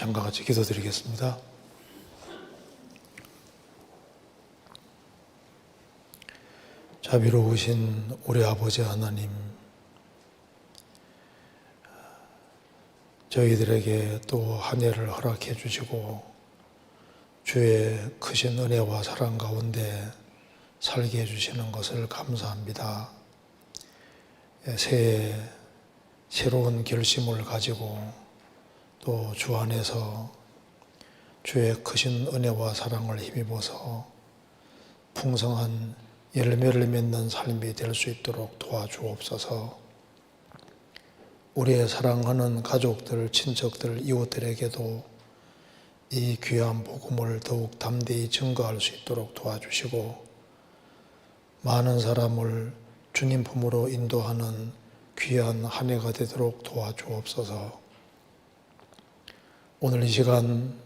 잠깐 같이 기도드리겠습니다. 자비로우신 우리 아버지 하나님, 저희들에게 또 한 해를 허락해 주시고 주의 크신 은혜와 사랑 가운데 살게 해주시는 것을 감사합니다. 새해 새로운 결심을 가지고 또 주 안에서 주의 크신 은혜와 사랑을 힘입어서 풍성한 열매를 맺는 삶이 될 수 있도록 도와주옵소서. 우리의 사랑하는 가족들, 친척들, 이웃들에게도 이 귀한 복음을 더욱 담대히 증거할 수 있도록 도와주시고 많은 사람을 주님 품으로 인도하는 귀한 한 해가 되도록 도와주옵소서. 오늘 이 시간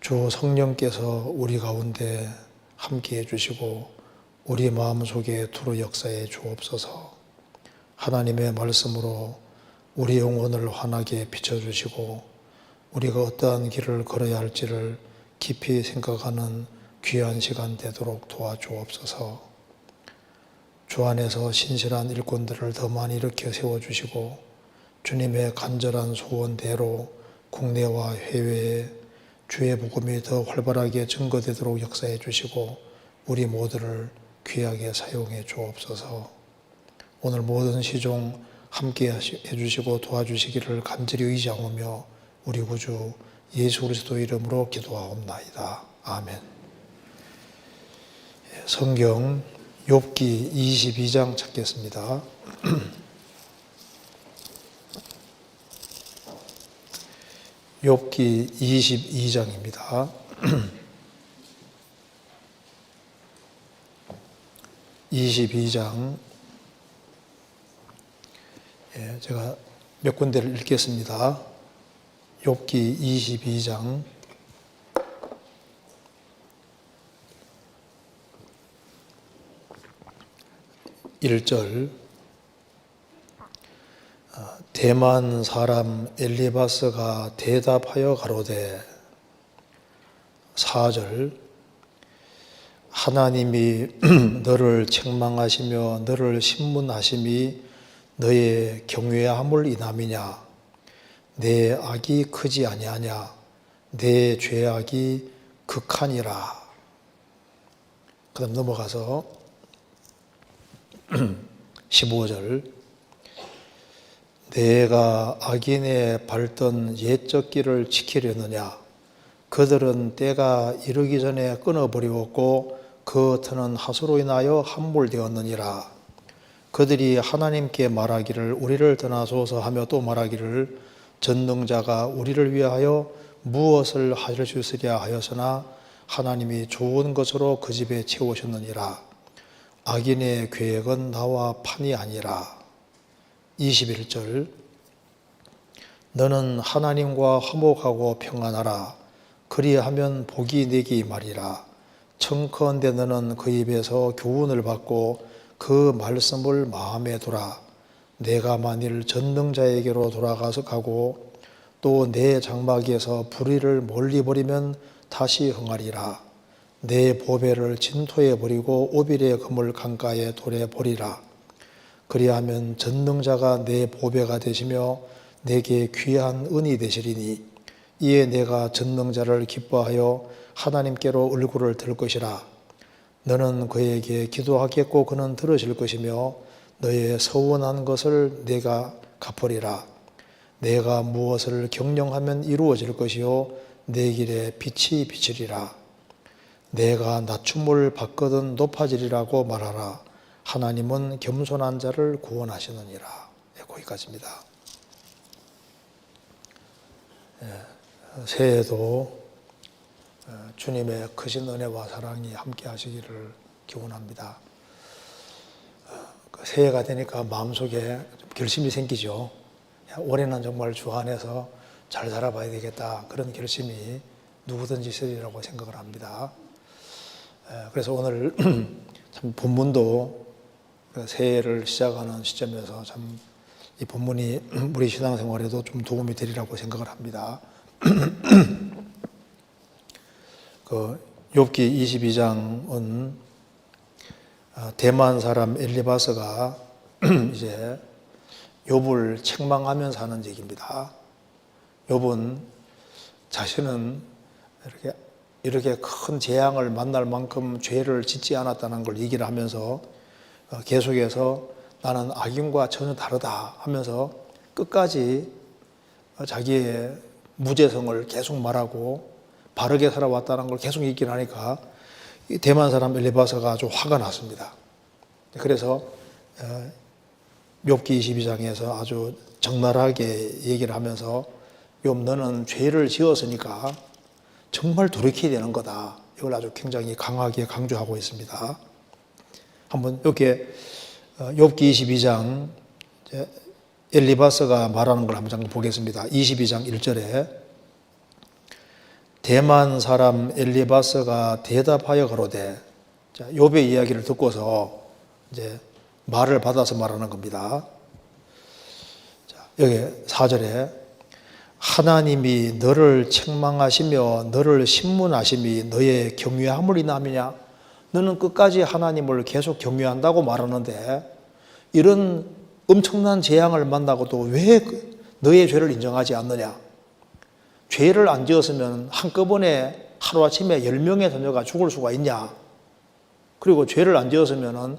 주 성령께서 우리 가운데 함께해 주시고 우리 마음속에 두루 역사해 주옵소서. 하나님의 말씀으로 우리 영혼을 환하게 비춰주시고 우리가 어떠한 길을 걸어야 할지를 깊이 생각하는 귀한 시간 되도록 도와주옵소서. 주 안에서 신실한 일꾼들을 더 많이 일으켜 세워주시고 주님의 간절한 소원대로 국내와 해외에 주의 복음이 더 활발하게 증거되도록 역사해 주시고 우리 모두를 귀하게 사용해 주옵소서. 오늘 모든 시종 함께 해주시고 도와주시기를 간절히 의지하오며 우리 구주 예수 그리스도 이름으로 기도하옵나이다. 아멘. 성경 욥기 22장 찾겠습니다. 욥기 22장입니다. 22장 제가 몇 군데를 읽겠습니다. 욥기 22장 1절 대만 사람 엘리바스가 대답하여 가로되 4절 하나님이 너를 책망하시며 너를 신문하심이 너의 경외함을 인함이냐 내 악이 크지 아니하냐 내 죄악이 극하니라. 그 다음 넘어가서 15절 내가 악인의 밟던 옛적 길을 지키려느냐 그들은 때가 이르기 전에 끊어버리었고 그 터는 하수로 인하여 함몰되었느니라. 그들이 하나님께 말하기를 우리를 떠나소서 하며 또 말하기를 전능자가 우리를 위하여 무엇을 하실 수 있으랴 하였으나 하나님이 좋은 것으로 그 집에 채우셨느니라. 악인의 계획은 나와 판이 아니라. 21절 너는 하나님과 화목하고 평안하라. 그리하면 복이 내기 말이라. 청컨대 너는 그 입에서 교훈을 받고 그 말씀을 마음에 두라. 내가 만일 전능자에게로 돌아가서 가고 또 내 장막에서 불의를 멀리 버리면 다시 흥하리라. 내 보배를 진토에 버리고 오빌의 금을 강가에 돌에 버리라. 그리하면 전능자가 내 보배가 되시며 내게 귀한 은이 되시리니 이에 내가 전능자를 기뻐하여 하나님께로 얼굴을 들 것이라. 너는 그에게 기도하겠고 그는 들으실 것이며 너의 서원한 것을 내가 갚으리라. 내가 무엇을 경영하면 이루어질 것이요 내 길에 빛이 비치리라. 내가 낮춤을 받거든 높아지리라고 말하라. 하나님은 겸손한 자를 구원하시느니라. 거기까지입니다. 새해에도 주님의 크신 은혜와 사랑이 함께 하시기를 기원합니다. 새해가 되니까 마음속에 결심이 생기죠. 올해는 정말 주 안에서 잘 살아봐야 되겠다. 그런 결심이 누구든지 있으리라고 생각을 합니다. 그래서 오늘 참 본문도 새해를 시작하는 시점에서 참 이 본문이 우리 신앙생활에도 좀 도움이 되리라고 생각을 합니다. 그 욥기 22장은 대만 사람 엘리바스가 이제 욥을 책망하면서 하는 얘기입니다. 욥은 자신은 이렇게 큰 재앙을 만날 만큼 죄를 짓지 않았다는 걸 얘기를 하면서 계속해서 나는 악인과 전혀 다르다 하면서 끝까지 자기의 무죄성을 계속 말하고 바르게 살아왔다는 걸 계속 얘기를 하니까 대만 사람 엘리바스가 아주 화가 났습니다. 그래서 욥기 22장에서 아주 적나라하게 얘기를 하면서 욥 너는 죄를 지었으니까 정말 돌이켜야 되는 거다. 이걸 아주 굉장히 강하게 강조하고 있습니다. 한번 이렇게 욥기 22장 엘리바스가 말하는 걸 한번 보겠습니다. 22장 1절에 대만 사람 엘리바스가 대답하여 가로되, 욥의 이야기를 듣고서 이제 말을 받아서 말하는 겁니다. 여기 4절에 하나님이 너를 책망하시며 너를 신문하심이 너의 경외함을 인함이냐? 너는 끝까지 하나님을 계속 경외한다고 말하는데 이런 엄청난 재앙을 만나고도 왜 너의 죄를 인정하지 않느냐? 죄를 안 지었으면 한꺼번에 하루아침에 10명의 자녀가 죽을 수가 있냐? 그리고 죄를 안 지었으면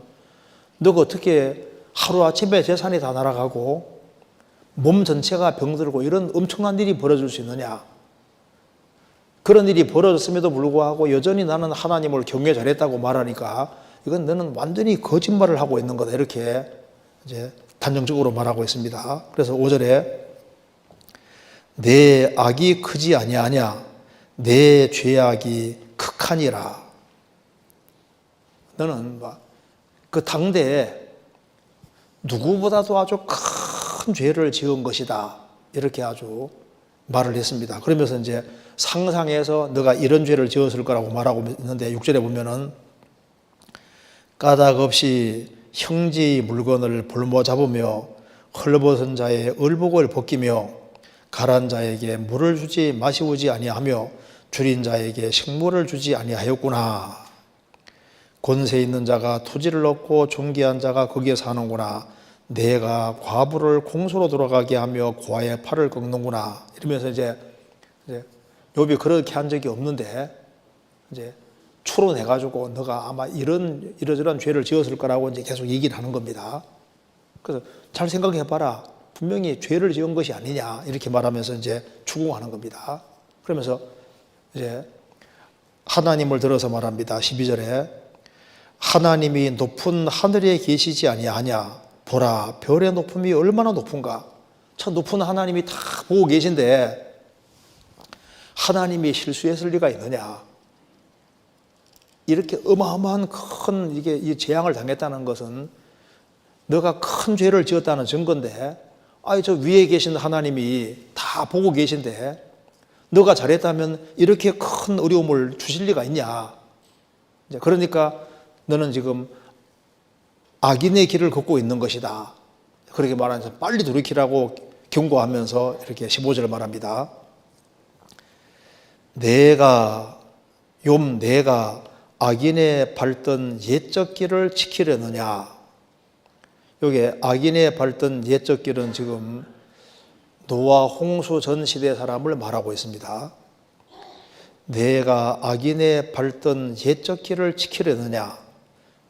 너가 어떻게 하루아침에 재산이 다 날아가고 몸 전체가 병들고 이런 엄청난 일이 벌어질 수 있느냐? 그런 일이 벌어졌음에도 불구하고 여전히 나는 하나님을 경외 잘했다고 말하니까 이건 너는 완전히 거짓말을 하고 있는 거다. 이렇게 이제 단정적으로 말하고 있습니다. 그래서 5절에 내 악이 크지 아니하냐? 내 죄악이 극하니라. 너는 그 당대에 누구보다도 아주 큰 죄를 지은 것이다. 이렇게 아주 말을 했습니다. 그러면서 이제 상상해서 너가 이런 죄를 지었을 거라고 말하고 있는데 6절에 보면은 까닭 없이 형지 물건을 볼모 잡으며 헐벗은 자의 을복을 벗기며 가란 자에게 물을 주지 마시우지 아니하며 줄인 자에게 식물을 주지 아니하였구나. 권세 있는 자가 토지를 얻고 존귀한 자가 거기에 사는구나. 내가 과부를 공소로 돌아가게 하며 고아의 팔을 꺾는구나. 이러면서 이제 욥이 그렇게 한 적이 없는데 이제 추론해가지고 너가 아마 이러저러한 죄를 지었을 거라고 이제 계속 얘기를 하는 겁니다. 그래서 잘 생각해봐라. 분명히 죄를 지은 것이 아니냐. 이렇게 말하면서 이제 추궁하는 겁니다. 그러면서 이제 하나님을 들어서 말합니다. 12절에 하나님이 높은 하늘에 계시지 아니하냐. 보라, 별의 높음이 얼마나 높은가. 참 높은 하나님이 다 보고 계신데 하나님이 실수했을 리가 있느냐. 이렇게 어마어마한 큰 이 재앙을 당했다는 것은 너가 큰 죄를 지었다는 증거인데, 저 위에 계신 하나님이 다 보고 계신데 너가 잘했다면 이렇게 큰 어려움을 주실 리가 있냐. 그러니까 너는 지금 악인의 길을 걷고 있는 것이다. 그렇게 말하면서 빨리 돌이키라고 경고하면서 이렇게 15절을 말합니다. 내가 악인의 밟던 옛적 길을 지키려느냐. 여기 악인의 밟던 옛적 길은 지금 노아 홍수 전 시대 사람을 말하고 있습니다. 내가 악인의 밟던 옛적 길을 지키려느냐.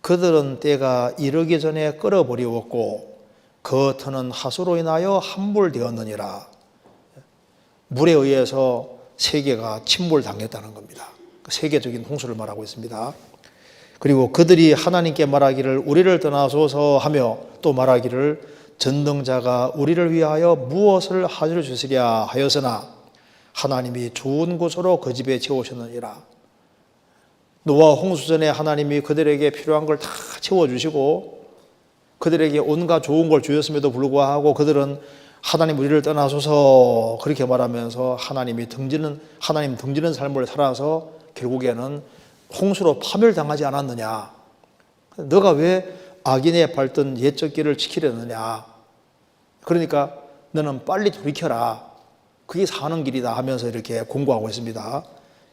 그들은 때가 이르기 전에 끌어버리웠고 그 터는 하수로 인하여 함몰되었느니라. 물에 의해서 세계가 침몰당했다는 겁니다. 세계적인 홍수를 말하고 있습니다. 그리고 그들이 하나님께 말하기를 우리를 떠나소서 하며 또 말하기를 전능자가 우리를 위하여 무엇을 하여 주시랴 하였으나 하나님이 좋은 곳으로 그 집에 채우셨느니라. 노아 홍수 전에 하나님이 그들에게 필요한 걸 다 채워주시고 그들에게 온갖 좋은 걸 주셨음에도 불구하고 그들은 하나님 우리를 떠나소서 그렇게 말하면서 하나님 등지는 삶을 살아서 결국에는 홍수로 파멸당하지 않았느냐. 너가 왜 악인의 밟던 옛적 길을 지키려느냐. 그러니까 너는 빨리 돌이켜라. 그게 사는 길이다 하면서 이렇게 공고하고 있습니다.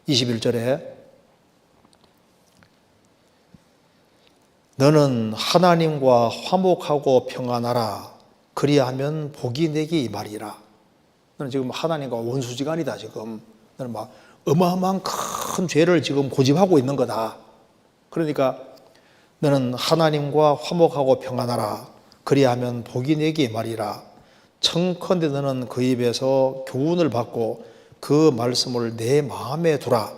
21절에 너는 하나님과 화목하고 평안하라. 그리하면 복이 내게 임하리라. 너는 지금 하나님과 원수지간이다. 지금 너는 막 어마어마한 큰 죄를 지금 고집하고 있는 거다. 그러니까 너는 하나님과 화목하고 평안하라. 그리하면 복이 내게 임하리라. 청컨대 너는 그 입에서 교훈을 받고 그 말씀을 내 마음에 두라.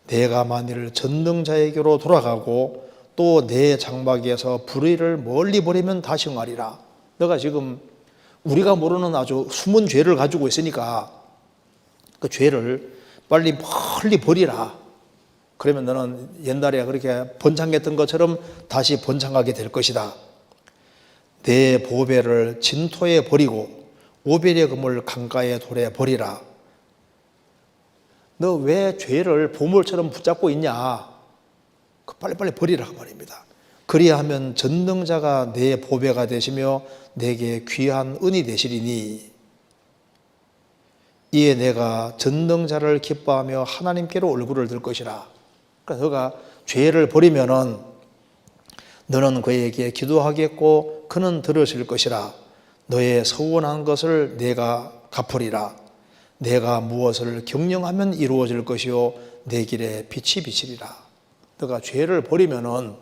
내가 만일 전능자에게로 돌아가고 또 내 장막에서 불의를 멀리 버리면 다시 응하리라. 너가 지금 우리가 모르는 아주 숨은 죄를 가지고 있으니까 그 죄를 빨리 멀리 버리라. 그러면 너는 옛날에 그렇게 번창했던 것처럼 다시 번창하게 될 것이다. 내 보배를 진토에 버리고 오벨의 금을 강가의 돌에 버리라. 너 왜 죄를 보물처럼 붙잡고 있냐? 빨리빨리 버리라 그 말입니다. 그리하면 전능자가 내 보배가 되시며 내게 귀한 은이 되시리니 이에 내가 전능자를 기뻐하며 하나님께로 얼굴을 들 것이라. 그러니까 너가 죄를 버리면은 너는 그에게 기도하겠고 그는 들으실 것이라. 너의 서원한 것을 내가 갚으리라. 내가 무엇을 경영하면 이루어질 것이요 내 길에 빛이 비치리라. 너가 죄를 버리면은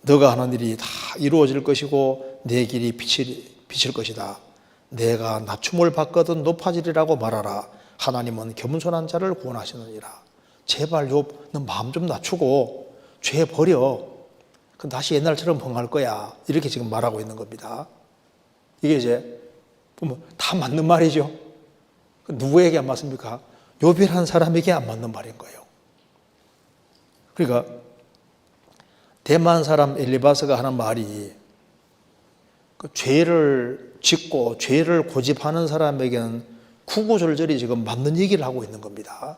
너가 하는 일이 다 이루어질 것이고 내 길이 비칠 것이다. 내가 낮춤을 받거든 높아지리라고 말하라. 하나님은 겸손한 자를 구원하시느니라. 제발 욥, 너 마음 좀 낮추고 죄 버려. 그럼 다시 옛날처럼 흥할 거야. 이렇게 지금 말하고 있는 겁니다. 이게 이제 다 맞는 말이죠. 누구에게 안 맞습니까? 욥이라는 사람에게 안 맞는 말인 거예요. 그러니까 대만 사람 엘리바스가 하는 말이 그 죄를 짓고 죄를 고집하는 사람에게는 구구절절히 지금 맞는 얘기를 하고 있는 겁니다.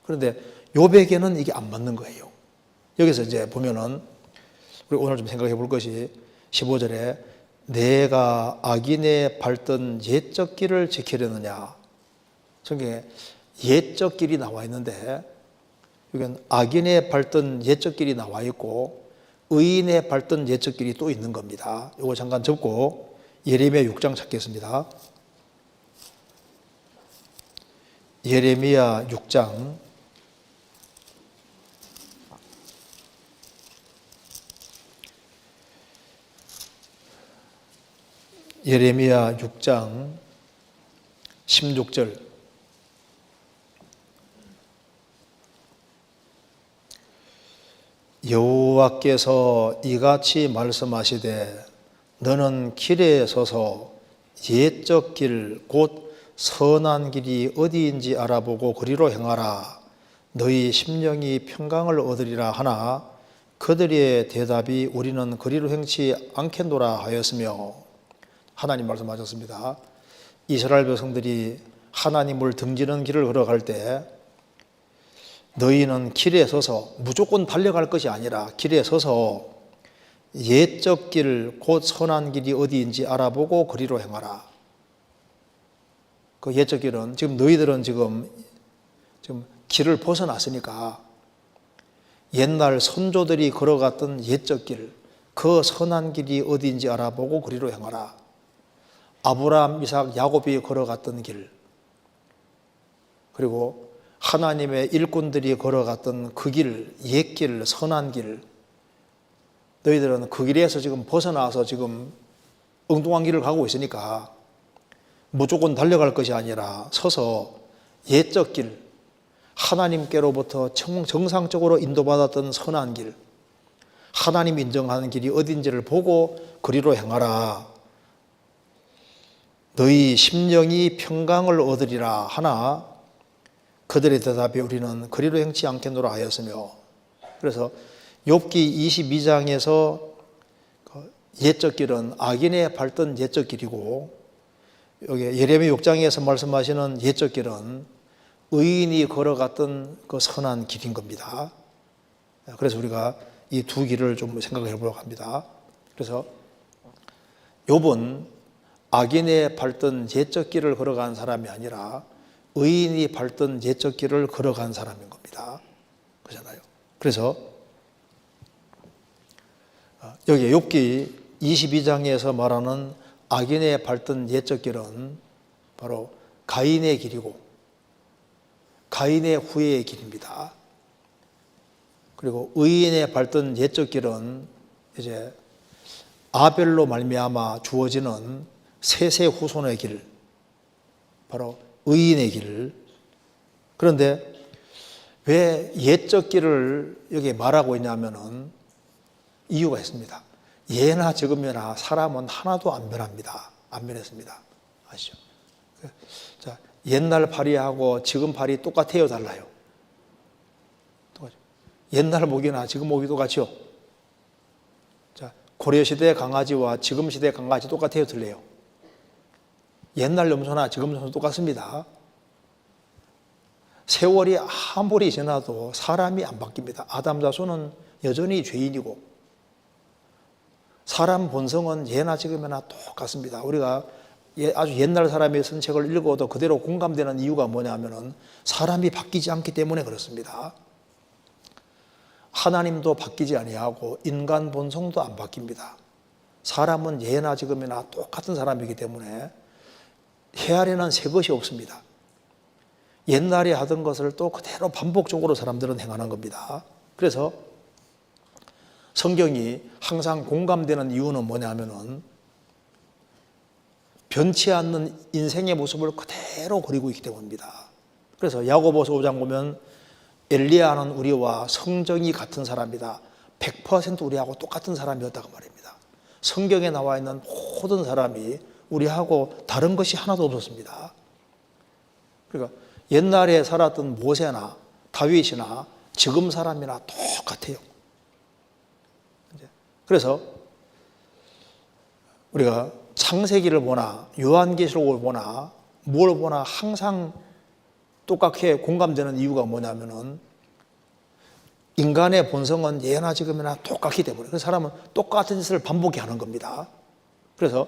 그런데 욥에게는 이게 안 맞는 거예요. 여기서 이제 보면은 우리 오늘 좀 생각해 볼 것이 15절에 내가 악인의 밟던 옛적 길을 지키려느냐. 성경에 옛적 길이 나와 있는데 여기는 악인의 밟던 옛적 길이 나와 있고 의인의 밟던 옛적 길이 또 있는 겁니다. 이거 잠깐 접고 예레미야 6장 찾겠습니다. 예레미야 6장 예레미야 6장 16절 여호와께서 이같이 말씀하시되 너는 길에 서서 옛적 길 곧 선한 길이 어디인지 알아보고 그리로 행하라. 너희 심령이 평강을 얻으리라 하나 그들의 대답이 우리는 그리로 행치 않겠노라 하였으며 하나님 말씀하셨습니다. 이스라엘 백성들이 하나님을 등지는 길을 걸어갈 때 너희는 길에 서서 무조건 달려갈 것이 아니라 길에 서서 옛적 길 곧 선한 길이 어디인지 알아보고 그리로 행하라. 그 옛적 길은 지금 너희들은 지금 길을 벗어났으니까 옛날 선조들이 걸어갔던 옛적 길, 그 선한 길이 어디인지 알아보고 그리로 행하라. 아브라함, 이삭, 야곱이 걸어갔던 길, 그리고 하나님의 일꾼들이 걸어갔던 그 길, 옛길, 선한 길, 너희들은 그 길에서 지금 벗어나서 지금 엉뚱한 길을 가고 있으니까 무조건 달려갈 것이 아니라 서서 옛적 길, 하나님께로부터 정상적으로 인도받았던 선한 길, 하나님 인정하는 길이 어딘지를 보고 그리로 행하라. 너희 심령이 평강을 얻으리라 하나 그들의 대답에 우리는 그리로 행치 않겠노라 하였으며, 그래서 욥기 22장에서 옛적 길은 악인의 밟던 옛적 길이고 여기 예레미야 6장에서 말씀하시는 옛적 길은 의인이 걸어갔던 그 선한 길인 겁니다. 그래서 우리가 이 두 길을 좀 생각해 보려고 합니다. 그래서 욥은 악인의 밟던 옛적 길을 걸어간 사람이 아니라 의인이 밟던 옛적 길을 걸어간 사람인 겁니다. 그렇잖아요. 그래서 여기 욥기 22장에서 말하는 악인의 밟던 옛적 길은 바로 가인의 길이고 가인의 후예의 길입니다. 그리고 의인의 밟던 옛적 길은 이제 아벨로 말미암아 주어지는 셋의 후손의 길, 바로 의인의 길. 그런데 왜 옛적 길을 여기 말하고 있냐면은 이유가 있습니다. 예나 지금이나 사람은 하나도 안 변합니다. 안 변했습니다. 아시죠? 자, 옛날 파리하고 지금 파리 똑같아요, 달라요? 똑같죠. 옛날 모기나 지금 모기 똑같죠? 자, 고려시대 강아지와 지금 시대 강아지 똑같아요, 틀려요? 옛날 염소나 지금 염소 똑같습니다. 세월이 아무리 지나도 사람이 안 바뀝니다. 아담 자손은 여전히 죄인이고 사람 본성은 예나 지금이나 똑같습니다. 우리가 아주 옛날 사람의 쓴 책을 읽어도 그대로 공감되는 이유가 뭐냐면은 사람이 바뀌지 않기 때문에 그렇습니다. 하나님도 바뀌지 아니하고 인간 본성도 안 바뀝니다. 사람은 예나 지금이나 똑같은 사람이기 때문에 헤아리는 새 것이 없습니다. 옛날에 하던 것을 또 그대로 반복적으로 사람들은 행하는 겁니다. 그래서 성경이 항상 공감되는 이유는 뭐냐면은 변치 않는 인생의 모습을 그대로 그리고 있기 때문입니다. 그래서 야고보서 5장 보면 엘리야는 우리와 성정이 같은 사람이다. 100% 우리하고 똑같은 사람이었다고 말입니다. 성경에 나와 있는 모든 사람이 우리하고 다른 것이 하나도 없었습니다. 그러니까 옛날에 살았던 모세나 다윗이나 지금 사람이나 똑같아요. 그래서 우리가 창세기를 보나 요한계시록을 보나 뭘 보나 항상 똑같게 공감되는 이유가 뭐냐면은 인간의 본성은 예나 지금이나 똑같기 때문에 그 사람은 똑같은 짓을 반복해 하는 겁니다. 그래서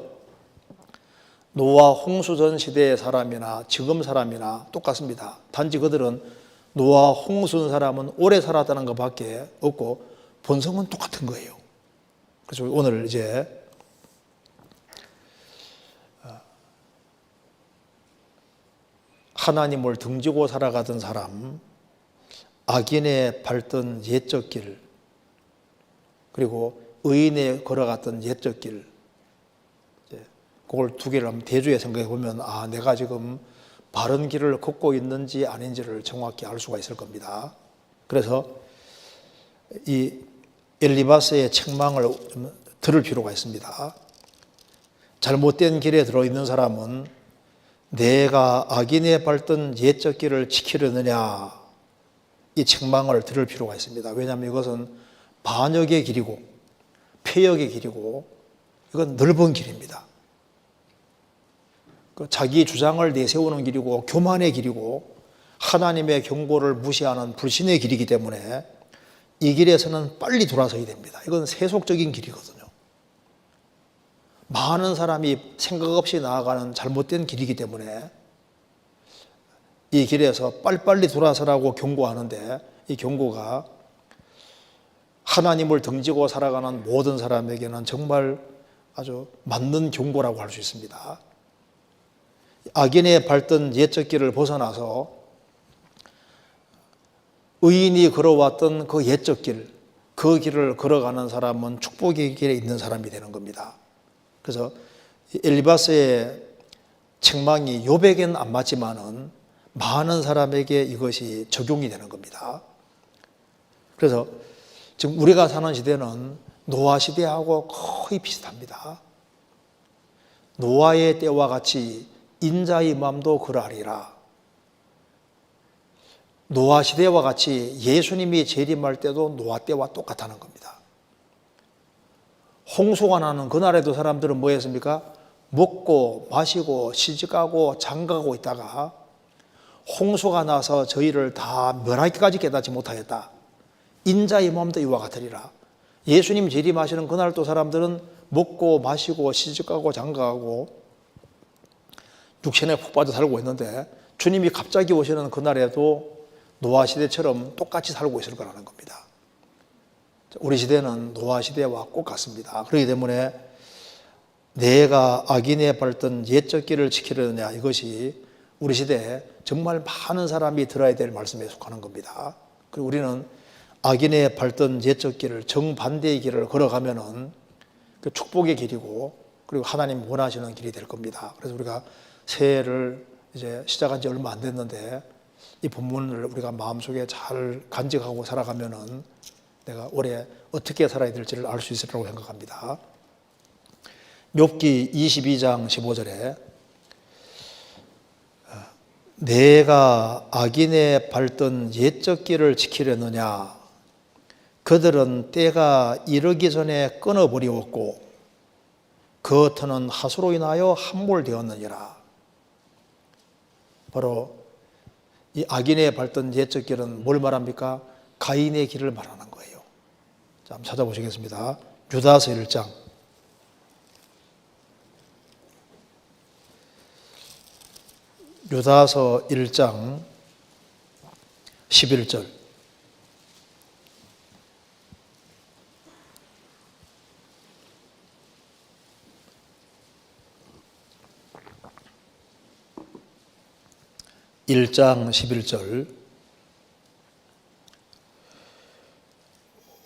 노아 홍수전 시대의 사람이나 지금 사람이나 똑같습니다. 단지 그들은 노아 홍수전 사람은 오래 살았다는 것밖에 없고 본성은 똑같은 거예요. 그래서 오늘 이제 하나님을 등지고 살아가던 사람, 악인의 밟던 옛적 길, 그리고 의인의 걸어갔던 옛적 길, 그걸 두 개를 한번 대조해 생각해 보면 내가 지금 바른 길을 걷고 있는지 아닌지를 정확히 알 수가 있을 겁니다. 그래서 이 엘리바스의 책망을 들을 필요가 있습니다. 잘못된 길에 들어있는 사람은 내가 악인의 밟던 옛적 길을 지키려느냐 이 책망을 들을 필요가 있습니다. 왜냐하면 이것은 반역의 길이고 폐역의 길이고 이건 넓은 길입니다. 자기 주장을 내세우는 길이고 교만의 길이고 하나님의 경고를 무시하는 불신의 길이기 때문에 이 길에서는 빨리 돌아서야 됩니다. 이건 세속적인 길이거든요. 많은 사람이 생각 없이 나아가는 잘못된 길이기 때문에 이 길에서 빨리빨리 돌아서라고 경고하는데 이 경고가 하나님을 등지고 살아가는 모든 사람에게는 정말 아주 맞는 경고라고 할 수 있습니다. 악인의 밟던 옛적 길을 벗어나서 의인이 걸어왔던 그 옛적 길, 그 길을 걸어가는 사람은 축복의 길에 있는 사람이 되는 겁니다. 그래서 엘리바스의 책망이 욥에게는 안 맞지만은 많은 사람에게 이것이 적용이 되는 겁니다. 그래서 지금 우리가 사는 시대는 노아 시대하고 거의 비슷합니다. 노아의 때와 같이 인자의 마음도 그러하리라. 노아 시대와 같이 예수님이 재림할 때도 노아 때와 똑같다는 겁니다. 홍수가 나는 그날에도 사람들은 뭐 했습니까? 먹고 마시고 시집가고 장가가고 있다가 홍수가 나서 저희를 다 멸하기까지 깨닫지 못하였다. 인자의 마음도 이와 같으리라. 예수님 재림하시는 그날 또 사람들은 먹고 마시고 시집가고 장가가고 육신에 푹 빠져 살고 있는데 주님이 갑자기 오시는 그날에도 노아 시대처럼 똑같이 살고 있을 거라는 겁니다. 우리 시대는 노아 시대와 꼭 같습니다. 그렇기 때문에 내가 악인의 밟던 옛적 길을 지키려느냐, 이것이 우리 시대에 정말 많은 사람이 들어야 될 말씀에 속하는 겁니다. 그리고 우리는 악인의 밟던 옛적 길을, 정반대의 길을 걸어가면은 그 축복의 길이고, 그리고 하나님 원하시는 길이 될 겁니다. 그래서 우리가 새해를 이제 시작한 지 얼마 안 됐는데 이 본문을 우리가 마음속에 잘 간직하고 살아가면은 내가 올해 어떻게 살아야 될지를 알 수 있을 거라고 생각합니다. 욥기 22장 15절에 내가 악인의 밟던 옛적 길을 지키려느냐, 그들은 때가 이르기 전에 끊어버리었고 그 터는 하수로 인하여 함몰되었느니라. 바로 이 악인의 밟던 옛적 길은 뭘 말합니까? 가인의 길을 말하는 거예요. 자, 한번 찾아보시겠습니다. 유다서 1장 유다서 1장 11절 (1장 11절)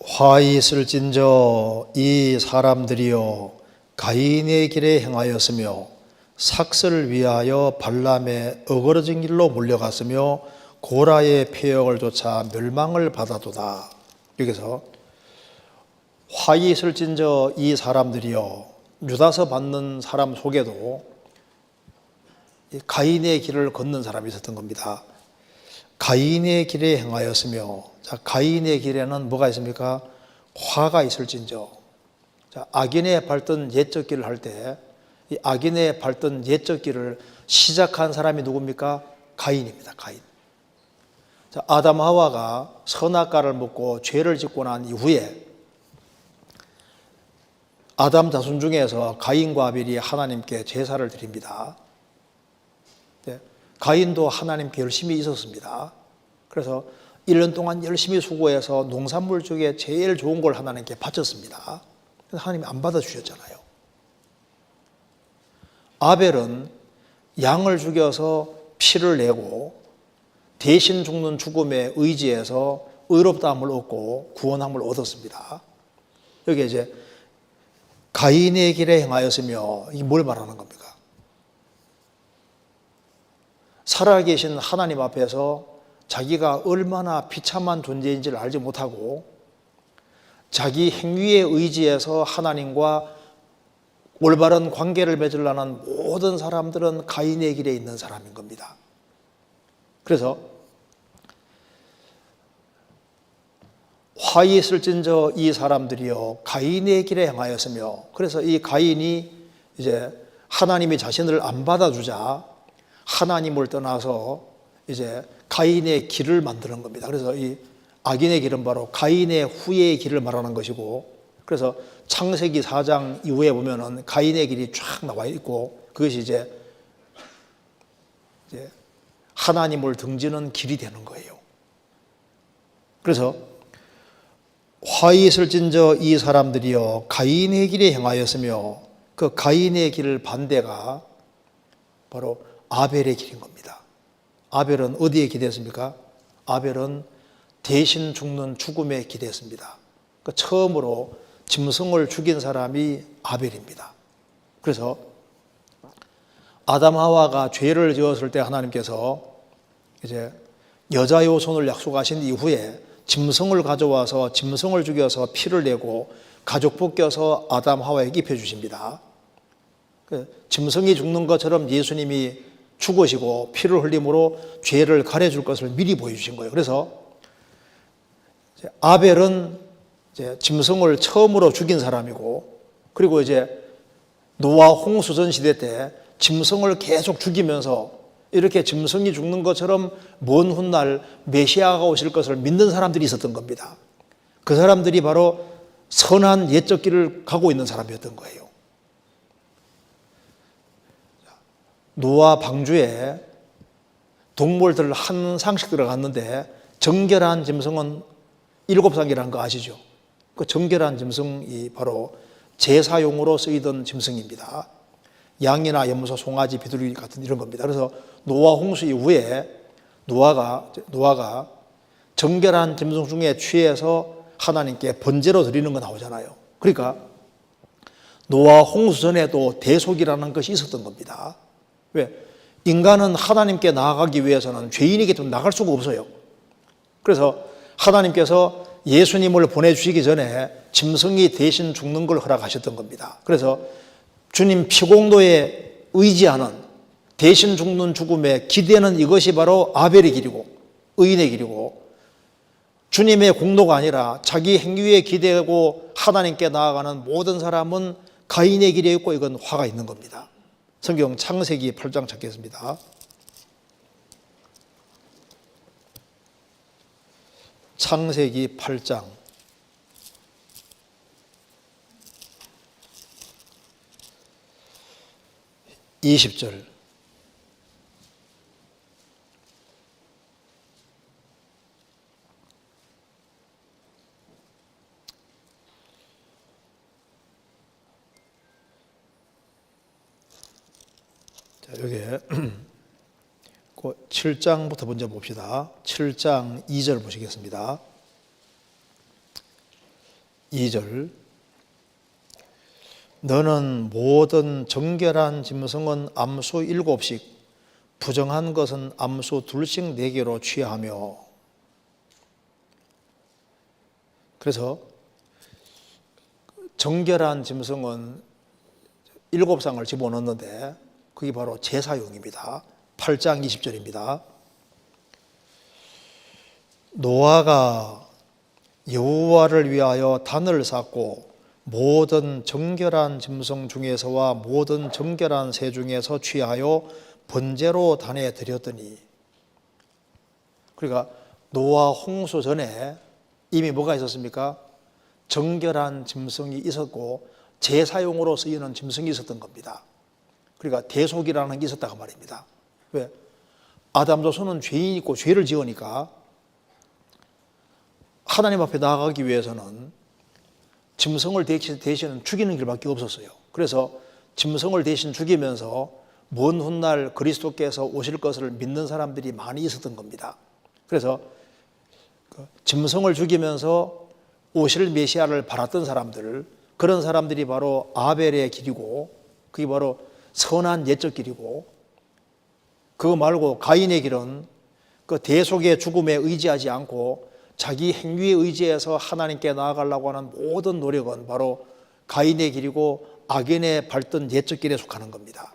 화 있을진저 이 사람들이여 가인의 길에 행하였으며 삭슬을 위하여 발람의 어그러진 길로 몰려갔으며 고라의 폐역을 쫓아 멸망을 받아도다. 여기서 화 있을진저 이 사람들이여, 유다서 받는 사람 속에도 가인의 길을 걷는 사람이 있었던 겁니다. 가인의 길에 행하였으며, 자, 가인의 길에는 뭐가 있습니까? 화가 있을진저. 자, 악인의 밟던 옛적 길을 할 때 이 악인의 밟던 옛적 길을 시작한 사람이 누굽니까? 가인입니다. 가인. 자, 아담 하와가 선악과를 먹고 죄를 짓고 난 이후에 아담 자손 중에서 가인과 아벨이 하나님께 제사를 드립니다. 네, 가인도 하나님께 열심히 있었습니다. 그래서 1년 동안 열심히 수고해서 농산물 중에 제일 좋은 걸 하나님께 바쳤습니다. 그래서 하나님이 안 받아주셨잖아요. 아벨은 양을 죽여서 피를 내고 대신 죽는 죽음에 의지해서 의롭다함을 얻고 구원함을 얻었습니다. 여기 이제 가인의 길에 행하였으며, 이게 뭘 말하는 겁니까? 살아계신 하나님 앞에서 자기가 얼마나 비참한 존재인지를 알지 못하고 자기 행위에 의지해서 하나님과 올바른 관계를 맺으려는 모든 사람들은 가인의 길에 있는 사람인 겁니다. 그래서 화 있을진저 이 사람들이여 가인의 길에 행하였으며, 그래서 이 가인이 이제 하나님이 자신을 안 받아주자 하나님을 떠나서 이제 가인의 길을 만드는 겁니다. 그래서 이 악인의 길은 바로 가인의 후예의 길을 말하는 것이고, 그래서 창세기 4장 이후에 보면은 가인의 길이 쫙 나와 있고, 그것이 이제 하나님을 등지는 길이 되는 거예요. 그래서 화 있을진저 이 사람들이여 가인의 길에 행하였으며, 그 가인의 길 반대가 바로 아벨의 길인 겁니다. 아벨은 어디에 기대했습니까? 아벨은 대신 죽는 죽음에 기대했습니다. 그러니까 처음으로 짐승을 죽인 사람이 아벨입니다. 그래서 아담 하와가 죄를 지었을 때 하나님께서 이제 여자의 손을 약속하신 이후에 짐승을 가져와서 짐승을 죽여서 피를 내고 가죽 벗겨서 아담 하와에게 입혀주십니다. 짐승이 죽는 것처럼 예수님이 죽으시고 피를 흘림으로 죄를 가려줄 것을 미리 보여주신 거예요. 그래서 아벨은 이제 짐승을 처음으로 죽인 사람이고, 그리고 이제 노아 홍수전 시대 때 짐승을 계속 죽이면서 이렇게 짐승이 죽는 것처럼 먼 훗날 메시아가 오실 것을 믿는 사람들이 있었던 겁니다. 그 사람들이 바로 선한 옛적 길을 가고 있는 사람이었던 거예요. 노아 방주에 동물들 한 상씩 들어갔는데 정결한 짐승은 7쌍이라는 거 아시죠? 그 정결한 짐승이 바로 제사용으로 쓰이던 짐승입니다. 양이나 염소, 송아지, 비둘기 같은 이런 겁니다. 그래서 노아 홍수 이후에 노아가 정결한 짐승 중에 취해서 하나님께 번제로 드리는 거 나오잖아요. 그러니까 노아 홍수 전에도 대속이라는 것이 있었던 겁니다. 왜? 인간은 하나님께 나아가기 위해서는 죄인에게 좀 나갈 수가 없어요. 그래서 하나님께서 예수님을 보내주시기 전에 짐승이 대신 죽는 걸 허락하셨던 겁니다. 그래서 주님 피공도에 의지하는 대신 죽는 죽음에 기대는 이것이 바로 아벨의 길이고 의인의 길이고, 주님의 공로가 아니라 자기 행위에 기대고 하나님께 나아가는 모든 사람은 가인의 길에 있고 이건 화가 있는 겁니다. 성경 창세기 8장 찾겠습니다. 창세기 8장 20절. 자, 여기에 7장부터 먼저 봅시다. 7장 2절 보시겠습니다. 2절. 너는 모든 정결한 짐승은 암수 7씩, 부정한 것은 암수 2씩 4개로 취하며. 그래서 정결한 짐승은 7쌍을 집어넣는데 그게 바로 제사용입니다. 8장 20절입니다. 노아가 여호와를 위하여 단을 쌓고 모든 정결한 짐승 중에서와 모든 정결한 새 중에서 취하여 번제로 단에 드렸더니, 그러니까 노아 홍수 전에 이미 뭐가 있었습니까? 정결한 짐승이 있었고 제사용으로 쓰이는 짐승이 있었던 겁니다. 그러니까 대속이라는 게 있었다고 말입니다. 왜? 아담 자손은 죄인이 있고 죄를 지으니까 하나님 앞에 나아가기 위해서는 짐승을 대신 죽이는 길밖에 없었어요. 그래서 짐승을 대신 죽이면서 먼 훗날 그리스도께서 오실 것을 믿는 사람들이 많이 있었던 겁니다. 그래서 짐승을 죽이면서 오실 메시아를 바랐던 사람들, 그런 사람들이 바로 아벨의 길이고 그게 바로 선한 옛적 길이고, 그거 말고 가인의 길은 그 대속의 죽음에 의지하지 않고 자기 행위에 의지해서 하나님께 나아가려고 하는 모든 노력은 바로 가인의 길이고 악인의 밟던 옛적 길에 속하는 겁니다.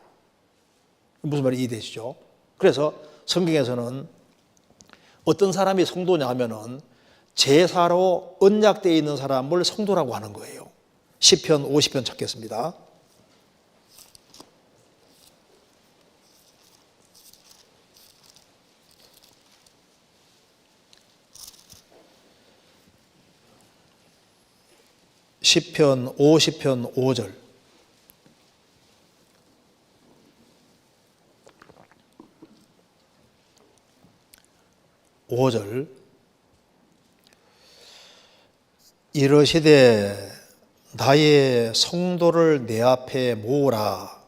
무슨 말인지 이해되시죠? 그래서 성경에서는 어떤 사람이 성도냐 하면은 제사로 언약되어 있는 사람을 성도라고 하는 거예요. 시편 50편 찾겠습니다. 시편 50편 5절. 이르시되 나의 성도를 내 앞에 모으라,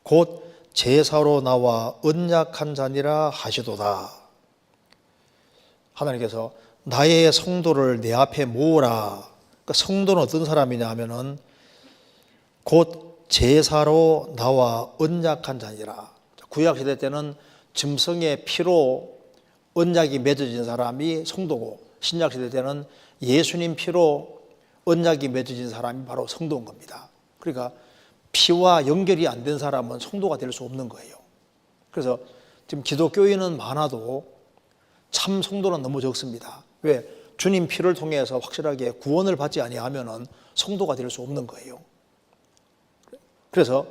곧 제사로 나와 언약한 자니라 하시도다. 하나님께서 나의 성도를 내 앞에 모으라. 그러니까 성도는 어떤 사람이냐 하면은 곧 제사로 나와 언약한 자니라. 구약시대 때는 짐승의 피로 언약이 맺어진 사람이 성도고, 신약시대 때는 예수님 피로 언약이 맺어진 사람이 바로 성도인 겁니다. 그러니까 피와 연결이 안 된 사람은 성도가 될 수 없는 거예요. 그래서 지금 기독교인은 많아도 참 성도는 너무 적습니다. 왜? 주님 피를 통해서 확실하게 구원을 받지 아니하면은 성도가 될 수 없는 거예요. 그래서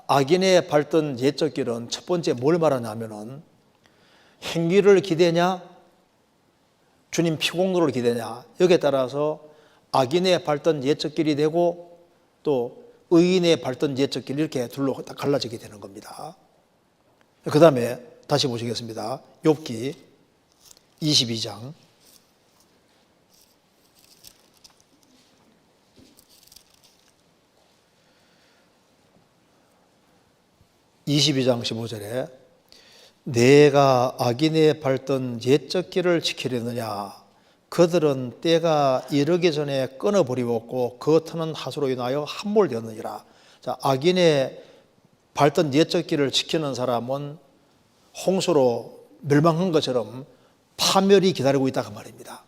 악인의 밟던 옛적 길은 첫 번째 뭘 말하냐면은 행위를 기대냐, 주님 피공로를 기대냐, 여기에 따라서 악인의 밟던 옛적 길이 되고 또 의인의 밟던 옛적 길 이렇게 둘로 갈라지게 되는 겁니다. 그 다음에 다시 보시겠습니다. 욥기 22장 15절에 내가 악인의 밟던 옛적 길을 지키려느냐 그들은 때가 이르기 전에 끊어버리었고 그 터는 하수로 인하여 함몰되었느니라. 자, 악인의 밟던 옛적 길을 지키는 사람은 홍수로 멸망한 것처럼 파멸이 기다리고 있다고 말입니다.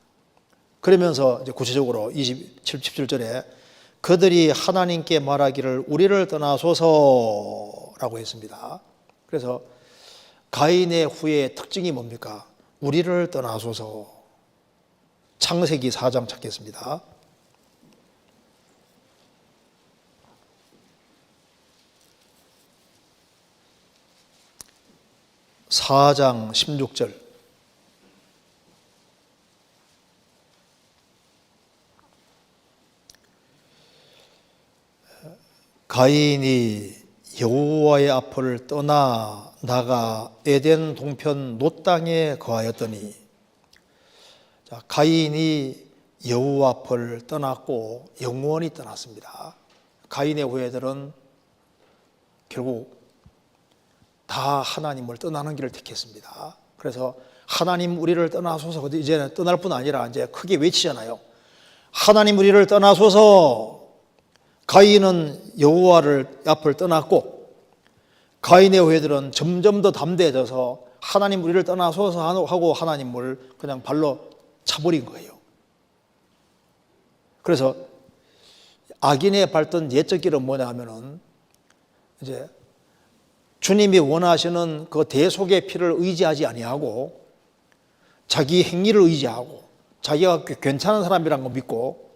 그러면서 이제 구체적으로 17절에 그들이 하나님께 말하기를 우리를 떠나소서라고 했습니다. 그래서 가인의 후의 특징이 뭡니까? 우리를 떠나소서. 창세기 4장 찾겠습니다. 4장 16절. 가인이 여호와의 앞을 떠나 나가 에덴 동편 놋 땅에 거하였더니, 자, 가인이 여호와 앞을 떠났고 영원히 떠났습니다. 가인의 후예들은 결국 다 하나님을 떠나는 길을 택했습니다. 그래서 하나님 우리를 떠나소서, 이제는 떠날 뿐 아니라 이제 크게 외치잖아요. 하나님 우리를 떠나소서. 가인은 여호와를 앞을 떠났고 가인의 후예들은 점점 더 담대해져서 하나님 우리를 떠나소서 하고 하나님을 그냥 발로 차버린 거예요. 그래서 악인의 밟던 옛적 길은 뭐냐 하면은 이제 주님이 원하시는 그 대속의 피를 의지하지 아니하고 자기 행위를 의지하고 자기가 괜찮은 사람이란 거 믿고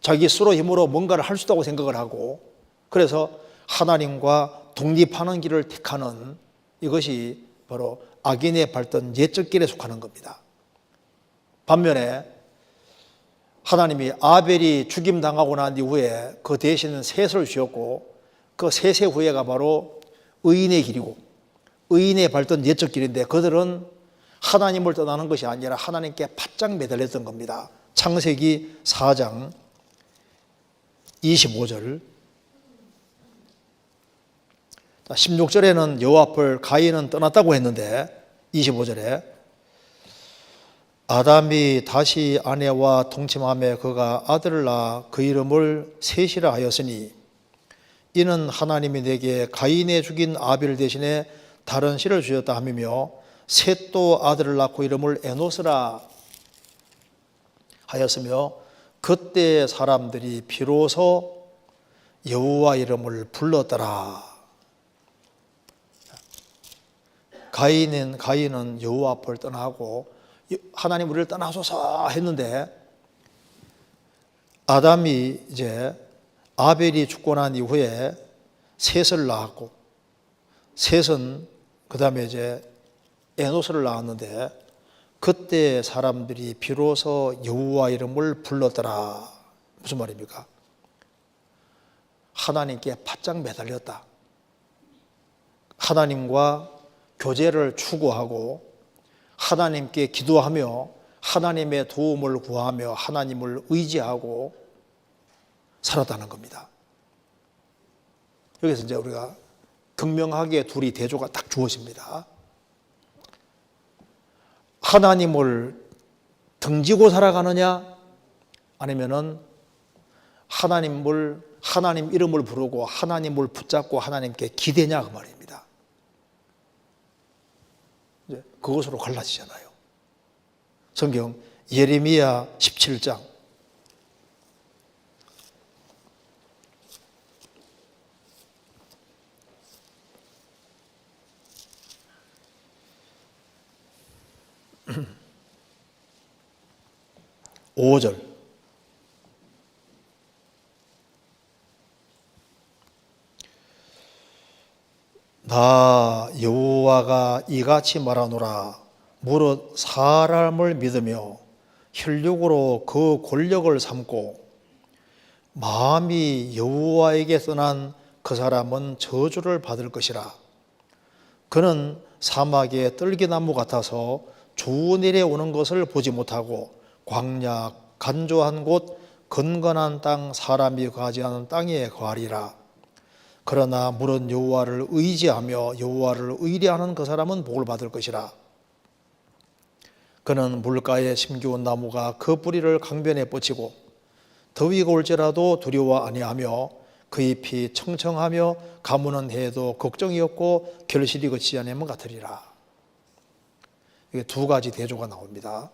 자기 스스로 힘으로 뭔가를 할 수 있다고 생각을 하고 그래서 하나님과 독립하는 길을 택하는 이것이 바로 악인의 밟던 옛적 길에 속하는 겁니다. 반면에 하나님이 아벨이 죽임당하고 난 이후에 그 대신 셋을 주셨고 그 셋의 후예가 바로 의인의 길이고 의인의 밟던 옛적 길인데 그들은 하나님을 떠나는 것이 아니라 하나님께 바짝 매달렸던 겁니다. 창세기 4장 25절 16절에는 여호와 앞을 가인은 떠났다고 했는데 25절에 아담이 다시 아내와 동침하며 그가 아들을 낳아 그 이름을 셋이라 하였으니 이는 하나님이 내게 가인의 죽인 아벨 대신에 다른 씨를 주셨다 함이며 셋도 아들을 낳고 이름을 에노스라 하였으며 그때 사람들이 비로소 여호와 이름을 불렀더라. 가인은 여호와 앞을 떠나고 하나님 우리를 떠나소서 했는데 아담이 이제 아벨이 죽고 난 이후에 셋을 낳았고 셋은 그 다음에 이제 에노스를 낳았는데 그때 사람들이 비로소 여호와 이름을 불렀더라. 무슨 말입니까? 하나님께 바짝 매달렸다. 하나님과 교제를 추구하고 하나님께 기도하며 하나님의 도움을 구하며 하나님을 의지하고 살았다는 겁니다. 여기서 이제 우리가 극명하게 둘이 대조가 딱 주어집니다. 하나님을 등지고 살아가느냐 아니면은 하나님 이름을 부르고 하나님을 붙잡고 하나님께 기대냐 그 말입니다. 이제 그것으로 갈라지잖아요. 성경 예레미야 17장 5절 나 여호와가 이같이 말하노라 무릇 사람을 믿으며 혈육으로 그 권력을 삼고 마음이 여호와에게 떠난 그 사람은 저주를 받을 것이라. 그는 사막의 떨기나무 같아서 주 내려오는 것을 보지 못하고 광야 간조한 곳 건건한 땅 사람이 거하지 않은 땅에 거하리라. 그러나 물은 여호와를 의지하며 여호와를 의뢰하는 그 사람은 복을 받을 것이라. 그는 물가에 심기운 나무가 그 뿌리를 강변에 뻗치고 더위가 올지라도 두려워 아니하며 그 잎이 청청하며 가무는 해도 걱정이 없고 결실이 그치지 않으면 같으리라. 이게 두 가지 대조가 나옵니다.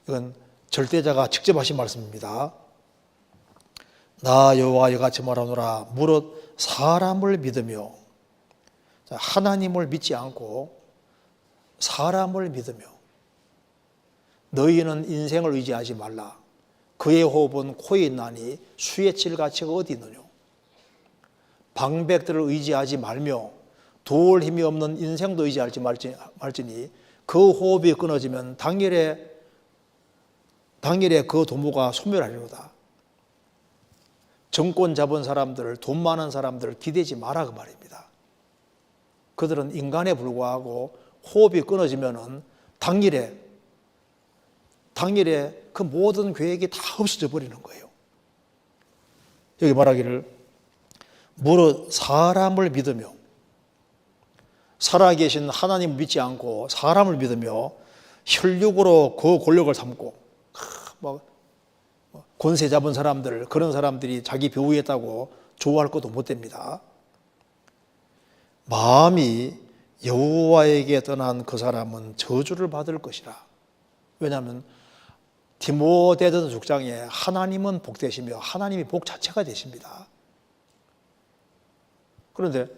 이건 절대자가 직접 하신 말씀입니다. 나 여호와 이같이 말하노라. 무릇 사람을 믿으며, 하나님을 믿지 않고 사람을 믿으며, 너희는 인생을 의지하지 말라. 그의 호흡은 코에 있나니 수에 칠 가치가 어디 있느냐. 방백들을 의지하지 말며 도울 힘이 없는 인생도 의지하지 말지니 그 호흡이 끊어지면 당일에 그 도모가 소멸하리로다. 정권 잡은 사람들, 돈 많은 사람들 기대지 마라 그 말입니다. 그들은 인간에 불과하고 호흡이 끊어지면은 당일에 그 모든 계획이 다 없어져 버리는 거예요. 여기 말하기를 무릇 사람을 믿으며, 살아계신 하나님을 믿지 않고 사람을 믿으며 혈육으로 그 권력을 삼고 권세 잡은 사람들, 그런 사람들이 자기 배후했다고 좋아할 것도 못 됩니다. 마음이 여호와에게 떠난 그 사람은 저주를 받을 것이라. 왜냐하면 디모데전 6장에 하나님은 복되시며 하나님이 복 자체가 되십니다. 그런데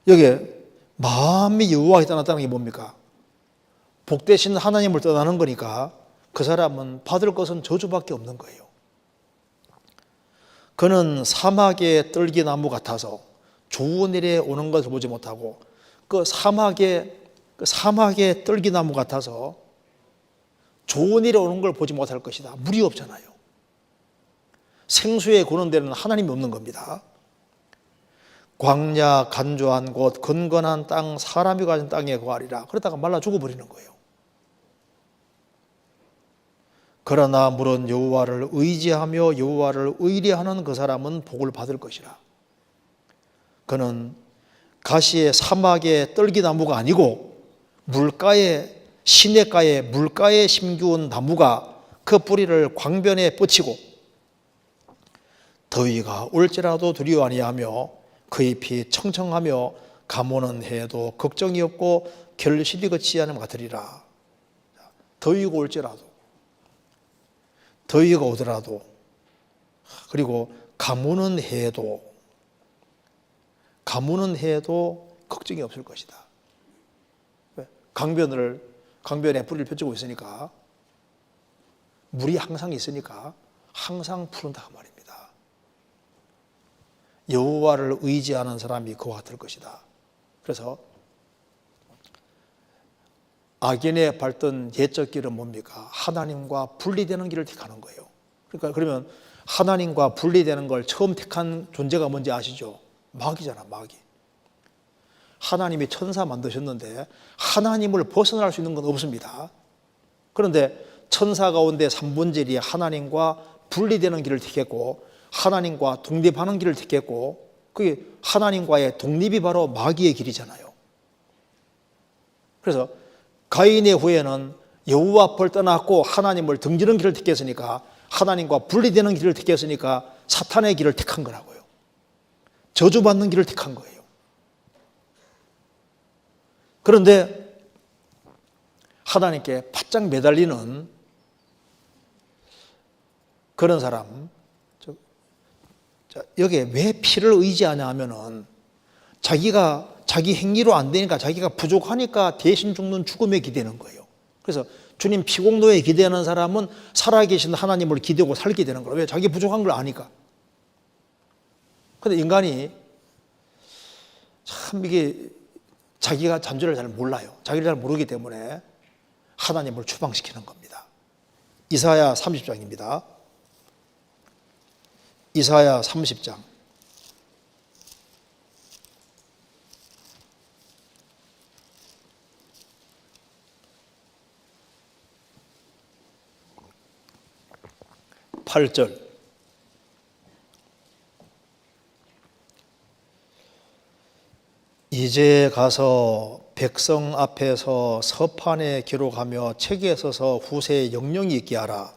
여기에 마음이 여호와에게 떠났다는 게 뭡니까? 복되신 하나님을 떠나는 거니까 그 사람은 받을 것은 저주밖에 없는 거예요. 그는 사막의 떨기나무 같아서 주 내려오는 것을 보지 못하고 그 사막의 떨기나무 같아서 주 내려오는 걸 보지 못할 것이다. 물이 없잖아요. 생수에 고는 데는 하나님이 없는 겁니다. 광야 간조한 곳 건건한 땅 사람이 가진 땅에 거하리라. 그러다가 말라 죽어버리는 거예요. 그러나 물은 여호와를 의지하며 여호와를 의뢰하는 그 사람은 복을 받을 것이라. 그는 가시의 사막의 떨기나무가 아니고 시냇가에 물가에 심기운 나무가 그 뿌리를 광변에 뻗치고 더위가 올지라도 두려워 아니하며 그 잎이 청청하며 가무는 해도 걱정이 없고 결실이 그치지 않음 같으리라. 더위가 오더라도 그리고 가무는 해도 걱정이 없을 것이다. 강변에 뿌리를 펼치고 있으니까 물이 항상 있으니까 항상 푸른다 그 말입니다. 여호와를 의지하는 사람이 그와 같을 것이다. 그래서 악인의 밟던 옛적 길은 뭡니까? 하나님과 분리되는 길을 택하는 거예요. 그러니까 그러면 하나님과 분리되는 걸 처음 택한 존재가 뭔지 아시죠? 마귀잖아, 마귀. 하나님이 천사 만드셨는데 하나님을 벗어날 수 있는 건 없습니다. 그런데 천사 가운데 3분의 1이 하나님과 분리되는 길을 택했고 하나님과 독립하는 길을 택했고 그게 하나님과의 독립이 바로 마귀의 길이잖아요. 그래서 가인의 후예는 여호와 앞을 떠났고 하나님을 등지는 길을 택했으니까 하나님과 분리되는 길을 택했으니까 사탄의 길을 택한 거라고요. 저주받는 길을 택한 거예요. 그런데 하나님께 바짝 매달리는 그런 사람, 여기에 왜 피를 의지하냐 하면은 자기 행위로 안 되니까 자기가 부족하니까 대신 죽는 죽음에 기대는 거예요. 그래서 주님 피공로에 기대하는 사람은 살아계신 하나님을 기대고 살게 되는 거예요. 왜? 자기 부족한 걸 아니까. 그런데 인간이 참 이게 자기가 잠재를 잘 몰라요. 자기를 잘 모르기 때문에 하나님을 추방시키는 겁니다. 이사야 30장입니다. 이사야 30장. 팔절 이제 가서 백성 앞에서 서판에 기록하며 책에 써서 후세에 영영이 있게 하라.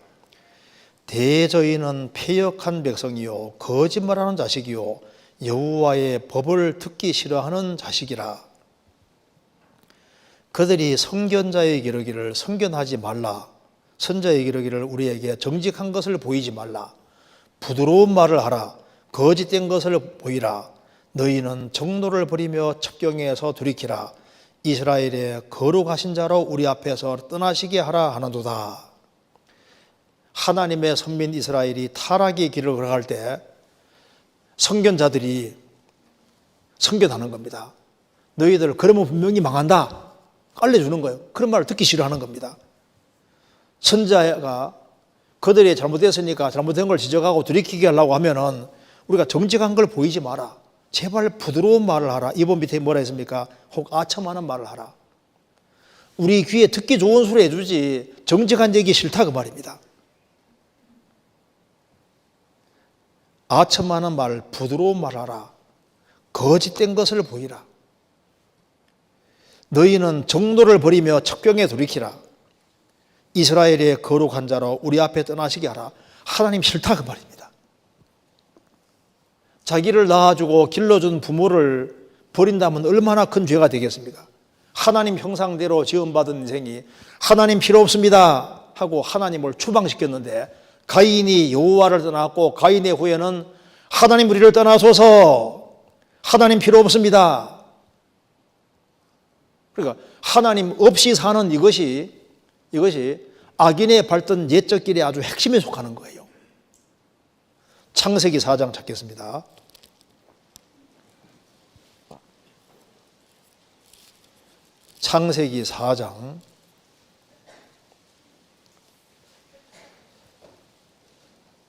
대저희는 패역한 백성이요 거짓말하는 자식이요 여호와의 법을 듣기 싫어하는 자식이라. 그들이 선견자에게 이르기를 선견하지 말라. 선자에게 이르기를 우리에게 정직한 것을 보이지 말라. 부드러운 말을 하라. 거짓된 것을 보이라. 너희는 정도를 버리며 첩경에서 돌이키라. 이스라엘의 거룩하신 자로 우리 앞에서 떠나시게 하라 하는도다. 하나님의 선민 이스라엘이 타락의 길을 걸어갈 때 선견자들이 선견하는 겁니다. 너희들 그러면 분명히 망한다 알려주는 거예요. 그런 말을 듣기 싫어하는 겁니다. 선자가 그들이 잘못됐으니까 잘못된 걸 지적하고 돌이키게 하려고 하면은 우리가 정직한 걸 보이지 마라. 제발 부드러운 말을 하라. 이번 밑에 뭐라 했습니까? 혹 아첨하는 말을 하라. 우리 귀에 듣기 좋은 소리 해주지 정직한 얘기 싫다 그 말입니다. 아첨하는 말, 부드러운 말 하라. 거짓된 것을 보이라. 너희는 정도를 버리며 첩경에 돌이키라. 이스라엘의 거룩한 자로 우리 앞에 떠나시게 하라. 하나님 싫다 그 말입니다. 자기를 낳아주고 길러준 부모를 버린다면 얼마나 큰 죄가 되겠습니까? 하나님 형상대로 지음받은 인생이 하나님 필요 없습니다 하고 하나님을 추방시켰는데 가인이 여호와를 떠났고 가인의 후에는 하나님 우리를 떠나소서 하나님 필요 없습니다. 그러니까 하나님 없이 사는 이것이 악인의 밟던 옛적 길의 아주 핵심에 속하는 거예요. 창세기 4장 찾겠습니다. 창세기 4장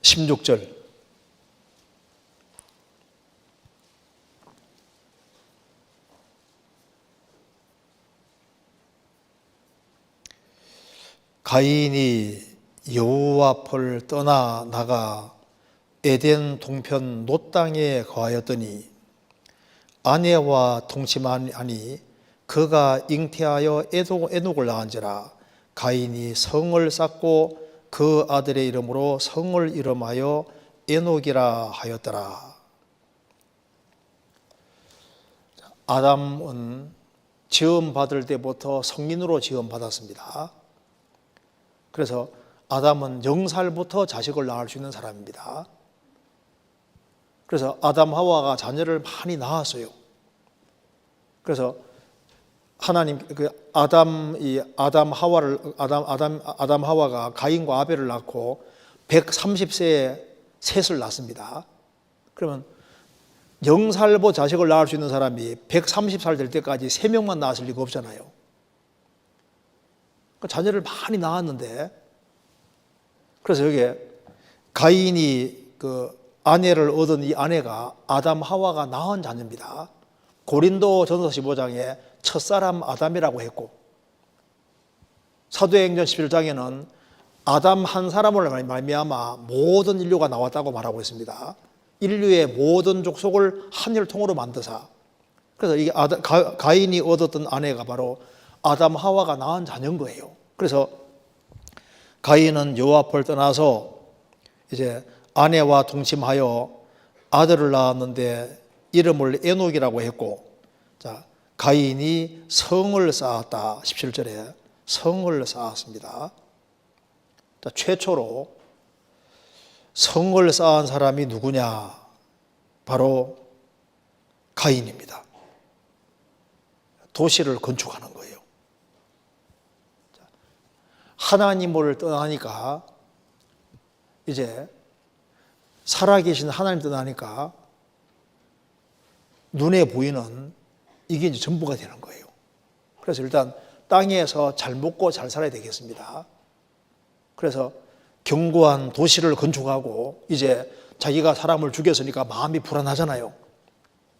16절. 가인이 여호와 앞을 떠나 나가 에덴 동편 놋 땅에 거하였더니 아내와 동침하니 그가 잉태하여 에녹을 낳은지라. 가인이 성을 쌓고 그 아들의 이름으로 성을 이름하여 에녹이라 하였더라. 아담은 지음 받을 때부터 성인으로 지음 받았습니다. 그래서 아담은 0살부터 자식을 낳을 수 있는 사람입니다. 그래서 아담 하와가 자녀를 많이 낳았어요. 그래서 하나님 아담 하와가 가인과 아벨을 낳고 130세에 셋을 낳습니다. 그러면 0살부터 자식을 낳을 수 있는 사람이 130살 될 때까지 3명만 낳았을 리가 없잖아요. 자녀를 많이 낳았는데, 그래서 여기에 가인이 아내를 얻은 이 아내가 아담 하와가 낳은 자녀입니다. 고린도전서 15장에 첫사람 아담이라고 했고, 사도행전 11장에는 아담 한 사람을 말미암아 모든 인류가 나왔다고 말하고 있습니다. 인류의 모든 족속을 한 혈통으로 만드사. 그래서 이게 가인이 얻었던 아내가 바로 아담 하와가 낳은 자녀인 거예요. 그래서 가인은 여호와 앞을 떠나서 이제 아내와 동침하여 아들을 낳았는데 이름을 에녹이라고 했고, 자, 가인이 성을 쌓았다. 17절에 성을 쌓았습니다. 자, 최초로 성을 쌓은 사람이 누구냐? 바로 가인입니다. 도시를 건축하는 거예요. 하나님을 떠나니까, 이제 살아계신 하나님 떠나니까 눈에 보이는 이게 이제 전부가 되는 거예요. 그래서 일단 땅에서 잘 먹고 잘 살아야 되겠습니다. 그래서 견고한 도시를 건축하고 이제 자기가 사람을 죽였으니까 마음이 불안하잖아요.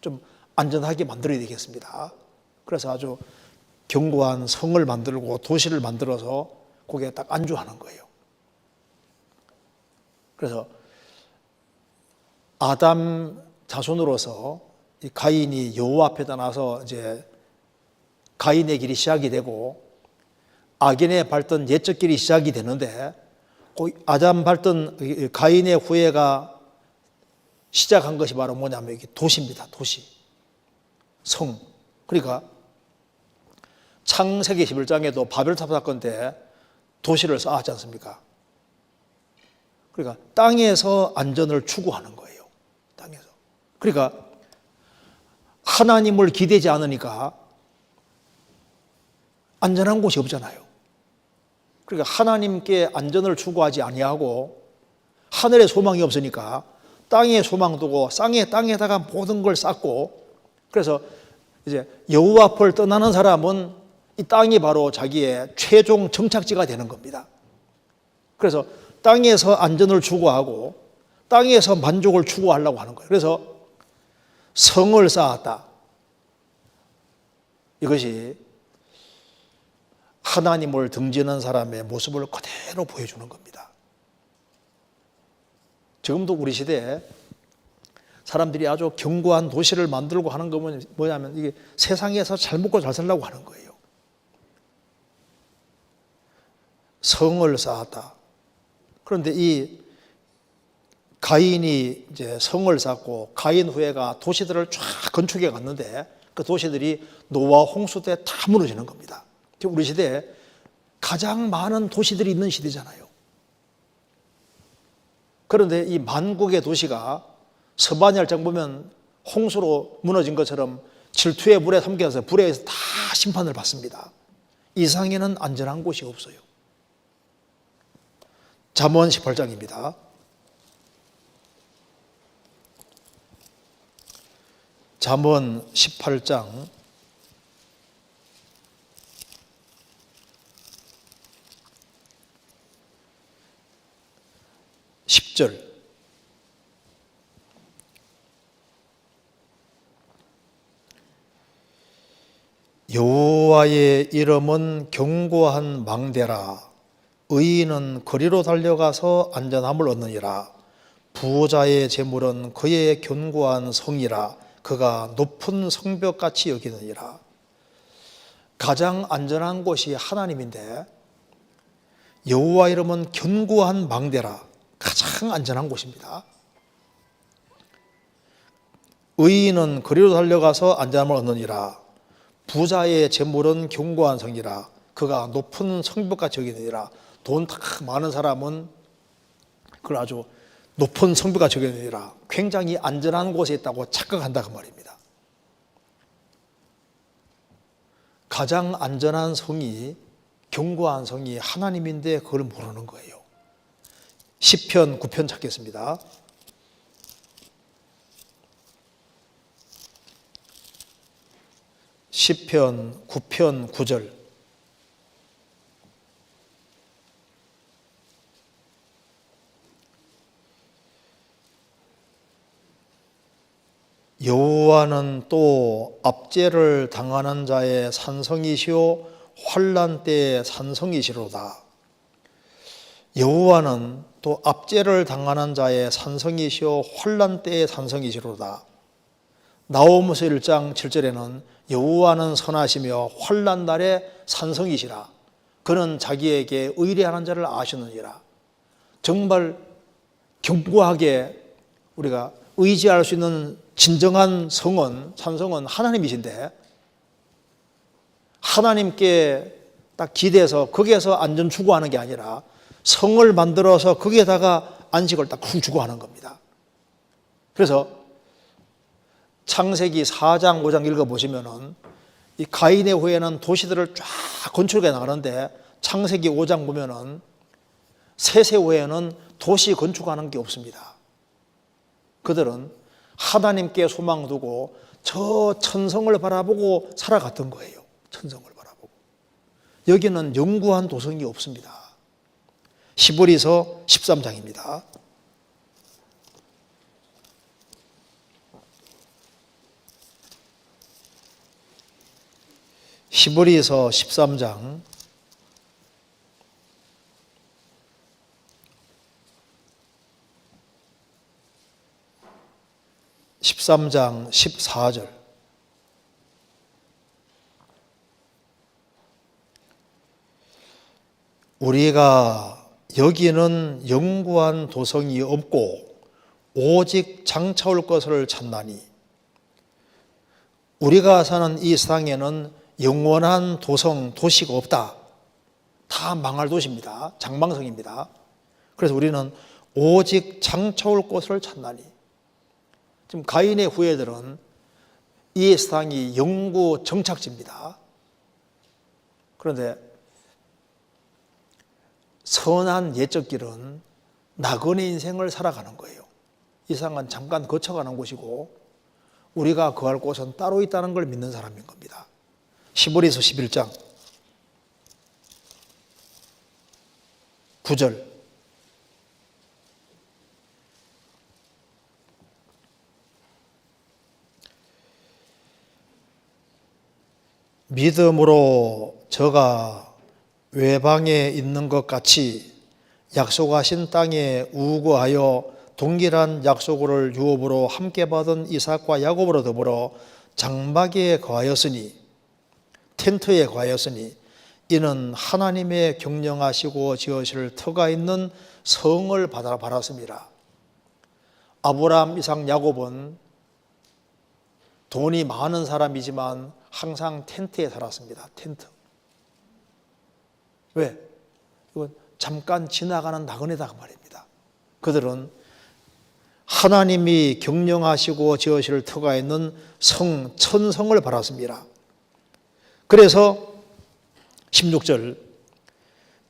좀 안전하게 만들어야 되겠습니다. 그래서 아주 견고한 성을 만들고 도시를 만들어서 거기에 딱 안주하는 거예요. 그래서 아담 자손으로서 이 가인이 여호와 앞에 나서 이제 가인의 길이 시작이 되고 악인의 밟던 옛적 길이 시작이 되는데, 그 아담 밟던 가인의 후예가 시작한 것이 바로 뭐냐면 이게 도시입니다. 도시, 성. 그러니까 창세기 11장에도 바벨탑 사건 때 도시를 쌓았지 않습니까? 그러니까 땅에서 안전을 추구하는 거예요. 땅에서. 그러니까 하나님을 기대지 않으니까 안전한 곳이 없잖아요. 그러니까 하나님께 안전을 추구하지 아니하고 하늘에 소망이 없으니까 땅에 소망 두고 땅에다가 모든 걸 쌓고, 그래서 이제 여호와 앞을 떠나는 사람은 이 땅이 바로 자기의 최종 정착지가 되는 겁니다. 그래서 땅에서 안전을 추구하고 땅에서 만족을 추구하려고 하는 거예요. 그래서 성을 쌓았다. 이것이 하나님을 등지는 사람의 모습을 그대로 보여주는 겁니다. 지금도 우리 시대에 사람들이 아주 견고한 도시를 만들고 하는 건 뭐냐면 이게 세상에서 잘 먹고 잘 살려고 하는 거예요. 성을 쌓았다. 그런데 이 가인이 이제 성을 쌓고 가인 후예가 도시들을 쫙 건축해 갔는데 그 도시들이 노아 홍수 때 다 무너지는 겁니다. 지금 우리 시대에 가장 많은 도시들이 있는 시대잖아요. 그런데 이 만국의 도시가 서반열장 보면 홍수로 무너진 것처럼 질투의 물에 삼켜서 불에서 다 심판을 받습니다. 이상에는 안전한 곳이 없어요. 잠언 18장입니다. 잠언 18장 10절. 여호와의 이름은 견고한 망대라. 의인은 거리로 달려가서 안전함을 얻느니라. 부자의 재물은 그의 견고한 성이라. 그가 높은 성벽같이 여기느니라. 가장 안전한 곳이 하나님인데 여호와 이름은 견고한 망대라. 가장 안전한 곳입니다. 의인은 거리로 달려가서 안전함을 얻느니라. 부자의 재물은 견고한 성이라. 그가 높은 성벽같이 여기느니라. 돈 다 많은 사람은 그걸 아주 높은 성벽같이 여기느니라. 굉장히 안전한 곳에 있다고 착각한다 그 말입니다. 가장 안전한 성이, 견고한 성이 하나님인데 그걸 모르는 거예요. 시편 9편 찾겠습니다. 시편 9편 9절. 여호와는 또 압제를 당하는 자의 산성이시오 환난 때의 산성이시로다. 여호와는 또 압제를 당하는 자의 산성이시오 환난 때의 산성이시로다. 나홈서 1장 7절에는 여호와는 선하시며 환난 날의 산성이시라. 그는 자기에게 의뢰하는 자를 아시느니라. 정말 견고하게 우리가 의지할 수 있는 진정한 성은, 산성은 하나님이신데 하나님께 딱 기대서 거기에서 안전 추구하는 게 아니라 성을 만들어서 거기에다가 안식을 딱 추구하는 겁니다. 그래서 창세기 4장 5장 읽어보시면은 이 가인의 후예는 도시들을 쫙 건축해 나가는데 창세기 5장 보면은 셋의 후예는 도시 건축하는 게 없습니다. 그들은 하나님께 소망 두고 저 천성을 바라보고 살아갔던 거예요. 천성을 바라보고. 여기는 영구한 도성이 없습니다. 히브리서 13장입니다. 히브리서 13장 14절. 우리가 여기는 영구한 도성이 없고 오직 장차올 것을 찾나니. 우리가 사는 이 세상에는 영원한 도성, 도시가 없다. 다 망할 도시입니다. 장망성입니다. 그래서 우리는 오직 장차올 것을 찾나니. 지금 가인의 후예들은 이 세상이 영구 정착지입니다. 그런데 선한 옛적 길은 나그네 인생을 살아가는 거예요. 이 세상은 잠깐 거쳐가는 곳이고 우리가 거할 곳은 따로 있다는 걸 믿는 사람인 겁니다. 히브리서 11장 9절. 믿음으로 저가 외방에 있는 것 같이 약속하신 땅에 우거하여 동일한 약속을 유업으로 함께 받은 이삭과 야곱으로 더불어 장막에 거하였으니, 텐트에 거하였으니 이는 하나님의 경영하시고 지으실 터가 있는 성을 받았습니다. 아브라함, 이삭, 야곱은 돈이 많은 사람이지만 항상 텐트에 살았습니다. 텐트. 왜? 이건 잠깐 지나가는 나그네다 그 말입니다. 그들은 하나님이 경영하시고 지으실 터가 있는 성, 천성을 바랐습니다. 그래서 16절,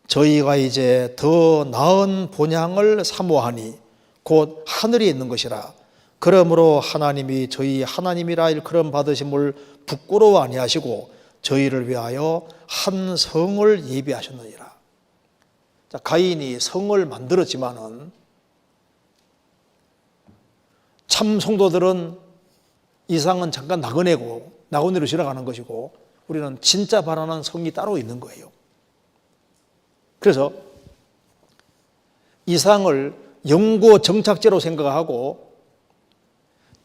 저희가 이제 더 나은 본향을 사모하니 곧 하늘에 있는 것이라. 그러므로 하나님이 저희 하나님이라 일컬음 받으심을 부끄러워 아니하시고 저희를 위하여 한 성을 예비하셨느니라. 자, 가인이 성을 만들었지만은 참 성도들은 이상은 잠깐 나그네로 지나가는 것이고 우리는 진짜 바라는 성이 따로 있는 거예요. 그래서 이상을 영구 정착지로 생각하고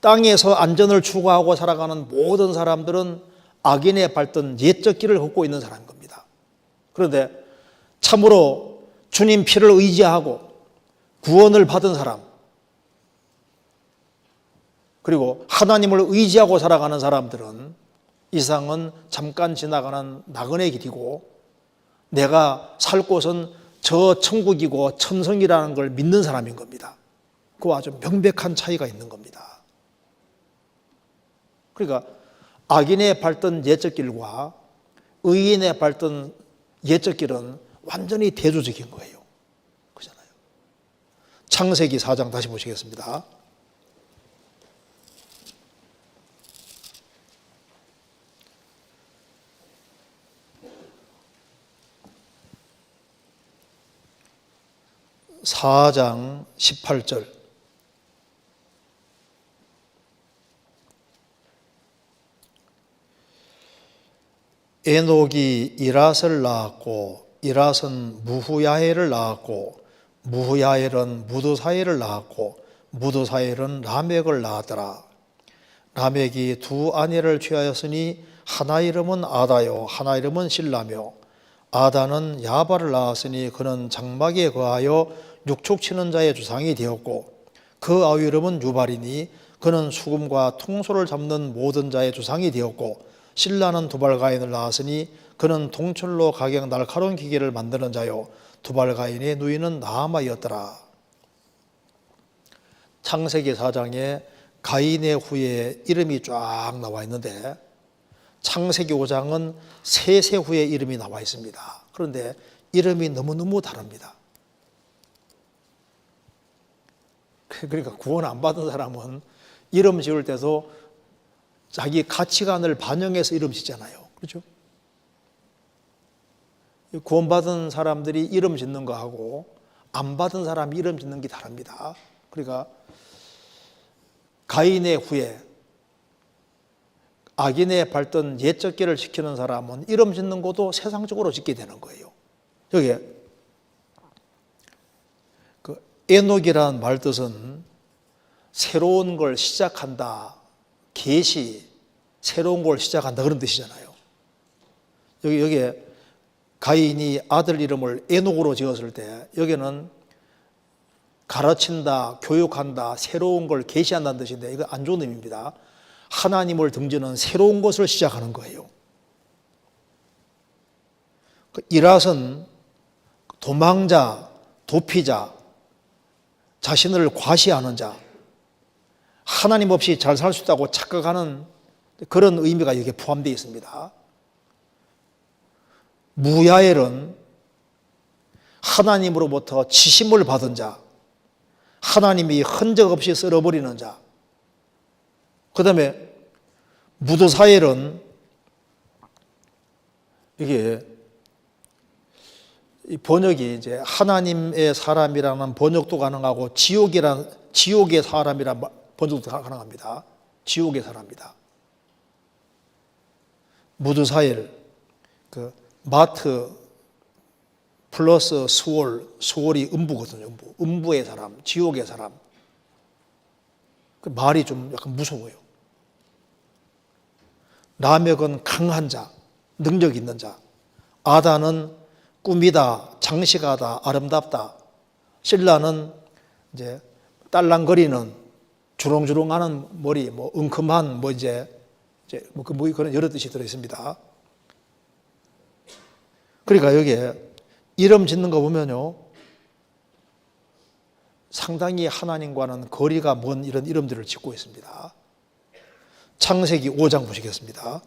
땅에서 안전을 추구하고 살아가는 모든 사람들은 악인의 밟던 옛적 길을 걷고 있는 사람인 겁니다. 그런데 참으로 주님 피를 의지하고 구원을 받은 사람, 그리고 하나님을 의지하고 살아가는 사람들은 이상은 잠깐 지나가는 나그네 길이고 내가 살 곳은 저 천국이고 천성이라는 걸 믿는 사람인 겁니다. 그 아주 명백한 차이가 있는 겁니다. 그러니까 악인의 밟던 옛적 길과 의인의 밟던 옛적 길은 완전히 대조적인 거예요. 그렇잖아요. 창세기 4장 다시 보시겠습니다. (4장) 18절. 에녹이 이랏을 낳았고 이랏은 무후야엘을 낳았고 무후야엘은 무드사엘을 낳았고 무드사엘은 라멕을 낳았더라. 라멕이 두 아내를 취하였으니 하나 이름은 아다요 하나 이름은 실라며 아다는 야발을 낳았으니 그는 장막에 거하여 육축치는 자의 주상이 되었고 그 아우 이름은 유발이니 그는 수금과 통소를 잡는 모든 자의 주상이 되었고 실라는 두발가인을 낳았으니 그는 동철로 각양 날카로운 기계를 만드는 자요 두발가인의 누이는 나아마이었더라. 창세기 4장에 가인의 후에 이름이 쫙 나와 있는데 창세기 5장은 셋의 후에 이름이 나와 있습니다. 그런데 이름이 너무너무 다릅니다. 그러니까 구원 안 받은 사람은 이름 지을 때도 자기 가치관을 반영해서 이름 짓잖아요. 그렇죠? 구원받은 사람들이 이름 짓는 거하고 안 받은 사람이 이름 짓는 게 다릅니다. 그러니까 가인의 후에 악인의 밟던 옛적 길을 지키는 사람은 이름 짓는 것도 세상적으로 짓게 되는 거예요. 여기 그 에녹이라는 말 뜻은 새로운 걸 시작한다, 계시, 새로운 걸 시작한다 그런 뜻이잖아요. 여기에 가인이 아들 이름을 에녹으로 지었을 때 여기는 가르친다, 교육한다, 새로운 걸 계시한다는 뜻인데 이거 안 좋은 의미입니다. 하나님을 등지는 새로운 것을 시작하는 거예요. 이랏은 도망자, 도피자, 자신을 과시하는 자, 하나님 없이 잘 살 수 있다고 착각하는 그런 의미가 여기에 포함되어 있습니다. 무야엘은 하나님으로부터 지심을 받은 자, 하나님이 흔적 없이 쓸어버리는 자. 그 다음에 무드사엘은 이게 이 번역이 이제 하나님의 사람이라는 번역도 가능하고 지옥의 사람이라는 번역도 가능합니다. 지옥의 사람이다. 무드사엘, 그 마트 플러스 수월이 음부거든요. 음부의 사람, 지옥의 사람. 그 말이 좀 약간 무서워요. 라멕은 강한 자, 능력 있는 자. 아다는 꾸미다, 장식하다, 아름답다. 신라는 이제 딸랑거리는 주렁주렁하는 머리, 뭐 웅큼한 그런 여러 뜻이 들어 있습니다. 그러니까 여기에 이름 짓는 거 보면요, 상당히 하나님과는 거리가 먼 이런 이름들을 짓고 있습니다. 창세기 5장 보시겠습니다.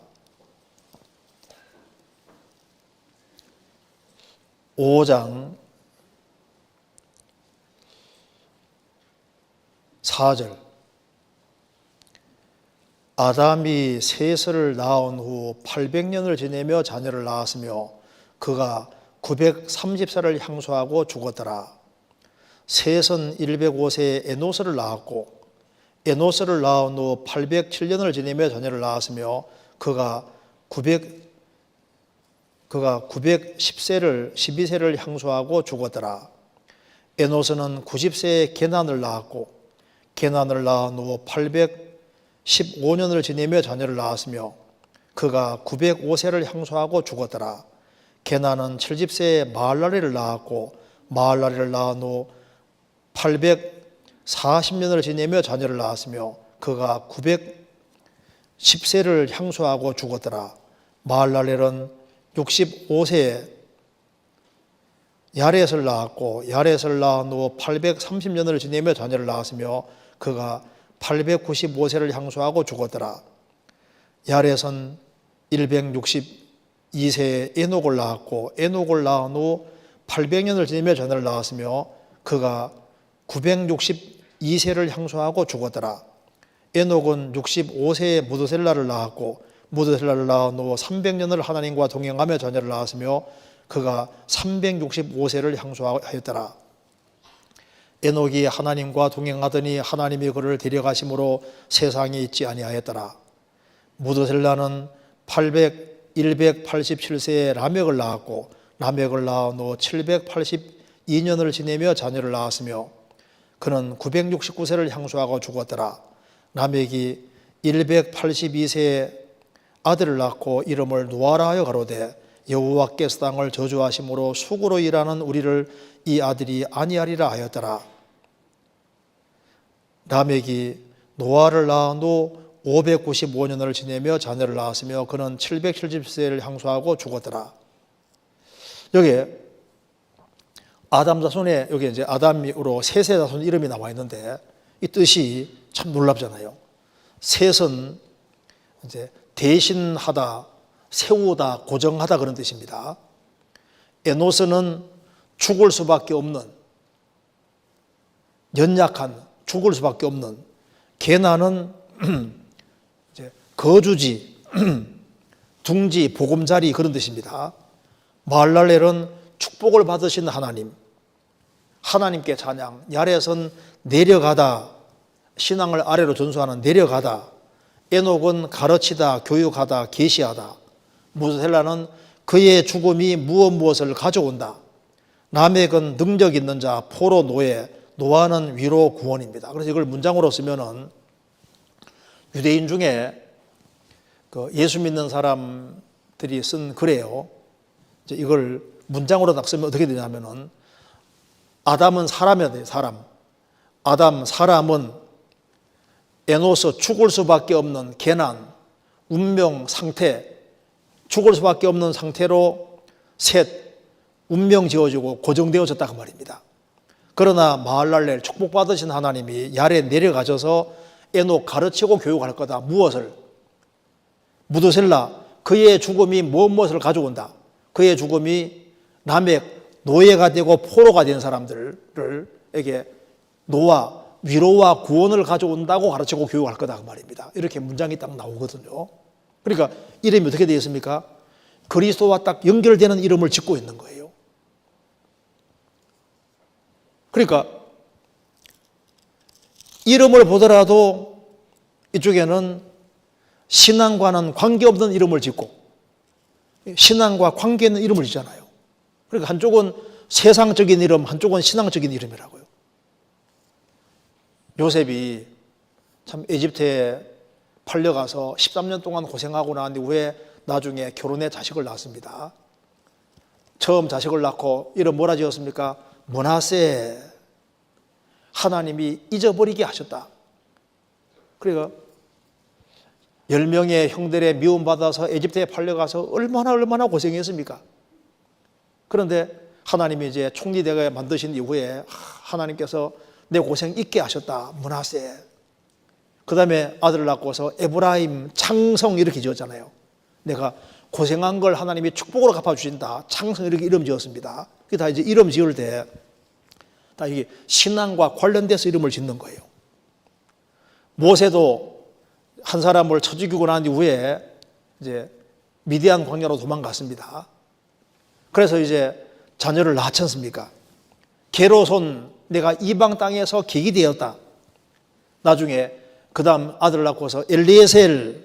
5장 4절. 아담이 셋을 낳은 후 800년을 지내며 자녀를 낳았으며 그가 930살을 향수하고 죽었더라. 셋은 105세에 에노스를 낳았고 에노스를 낳은 후 807년을 지내며 자녀를 낳았으며 그가 12세를 향수하고 죽었더라. 에노스는 90세에 게난을 낳았고 게난을 낳은 후 815년을 지내며 자녀를 낳았으며 그가 905세를 향수하고 죽었더라. 게난은 70세에 마할랄엘을 낳았고 마할랄엘을 낳은 후 840년을 지내며 자녀를 낳았으며 그가 910세를 향수하고 죽었더라. 마할랄엘은 65세에 야렛을 낳았고 야렛을 낳은 후 830년을 지내며 자녀를 낳았으며 그가 895세를 향수하고 죽었더라. 야렛은 162세에 에녹을 낳았고 에녹을 낳은 후 800년을 지내며 자녀를 낳았으며 그가 962세를 향수하고 죽었더라. 에녹은 65세에 무드셀라를 낳았고 무드셀라를 낳은 후 300년을 하나님과 동행하며 자녀를 낳았으며 그가 365세를 향수하였더라. 에녹이 하나님과 동행하더니 하나님이 그를 데려가심으로 세상에 있지 아니하였더라. 무드셀라는 187세에 라멕을 낳았고 라멕을 낳은 후 782년을 지내며 자녀를 낳았으며 그는 969세를 향수하고 죽었더라. 라멕이 182세에 아들을 낳고 이름을 노아라 하여 가로되 여호와께서 땅을 저주하심으로 수고로 일하는 우리를 이 아들이 아니하리라 하였더라. 라멕이 노아를 낳은 후 595년을 지내며 자녀를 낳았으며 그는 770세를 향수하고 죽었더라. 여기 아담 자손에 여기 이제 아담으로 셋의 자손 이름이 나와 있는데 이 뜻이 참 놀랍잖아요. 셋은 이제 대신하다, 세우다, 고정하다 그런 뜻입니다. 에노스는 죽을 수밖에 없는, 연약한, 죽을 수밖에 없는. 게나는 이제 거주지, 둥지, 보금자리 그런 뜻입니다. 마할랄엘은 축복을 받으신 하나님, 하나님께 찬양. 야렛은 내려가다, 신앙을 아래로 전수하는 내려가다. 에녹은 가르치다, 교육하다, 계시하다. 무드셀라는 그의 죽음이 무엇을 가져온다. 라멕은 능력 있는 자, 포로 노예, 노아는 위로 구원입니다. 그래서 이걸 문장으로 쓰면은 유대인 중에 그 예수 믿는 사람들이 쓴 글이에요. 이걸 문장으로 딱 쓰면 어떻게 되냐면은 아담은 사람이어야 돼요. 사람. 아담, 사람은 에노스, 죽을 수밖에 없는 계난, 운명 상태, 죽을 수밖에 없는 상태로 셋, 운명 지어지고 고정되어졌다 그 말입니다. 그러나 마할랄렐 축복받으신 하나님이 야레 내려가셔서 에녹 가르치고 교육할 거다. 무엇을? 무드셀라, 그의 죽음이 무엇을 가져온다. 그의 죽음이 라멕, 노예가 되고 포로가 된 사람들에게 노아, 위로와 구원을 가져온다고 가르치고 교육할 거다 그 말입니다. 이렇게 문장이 딱 나오거든요. 그러니까 이름이 어떻게 되어 있습니까? 그리스도와 딱 연결되는 이름을 짓고 있는 거예요. 그러니까 이름을 보더라도 이쪽에는 신앙과는 관계없는 이름을 짓고 신앙과 관계 있는 이름을 짓잖아요. 그러니까 한쪽은 세상적인 이름, 한쪽은 신앙적인 이름이라고요. 요셉이 참 에집트에 팔려가서 13년 동안 고생하고 난 후에 나중에 결혼해 자식을 낳았습니다. 처음 자식을 낳고 이름 뭐라 지었습니까? 므낫세. 하나님이 잊어버리게 하셨다. 그러니까 10명의 형들의 미움받아서 에집트에 팔려가서 얼마나 고생했습니까? 그런데 하나님이 이제 총리되게 만드신 이후에 하나님께서 내 고생 잊게 하셨다. 므낫세. 그 다음에 아들을 낳고서 에브라임, 창성 이렇게 지었잖아요. 내가 고생한 걸 하나님이 축복으로 갚아주신다. 창성 이렇게 이름 지었습니다. 그게 다 이제 이름 지을 때 다 이게 신앙과 관련돼서 이름을 짓는 거예요. 모세도 한 사람을 쳐 죽이고 난 이후에 이제 미디안 광야로 도망갔습니다. 그래서 이제 자녀를 낳지 않습니까? 게로손, 내가 이방 땅에서 객이 되었다. 나중에 그 다음 아들을 낳고서 엘리에셀,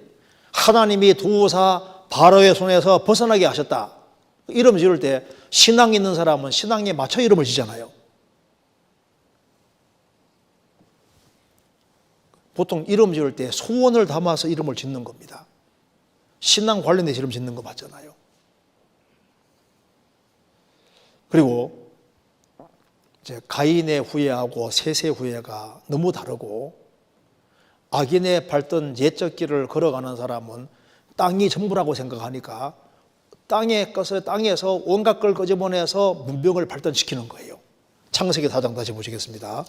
하나님이 도우사 바로의 손에서 벗어나게 하셨다. 이름 지을 때 신앙 있는 사람은 신앙에 맞춰 이름을 지잖아요. 보통 이름 지을 때 소원을 담아서 이름을 짓는 겁니다. 신앙 관련돼서 이름 짓는 거 맞잖아요. 그리고 이제 가인의 후예하고 셋의 후예가 너무 다르고 악인의 밟던 옛적 길을 걸어가는 사람은 땅이 전부라고 생각하니까 땅의 것을 땅에서 온갖 걸 끄집어내서 문명을 발전시키는 거예요. 창세기 4장 다시 보시겠습니다.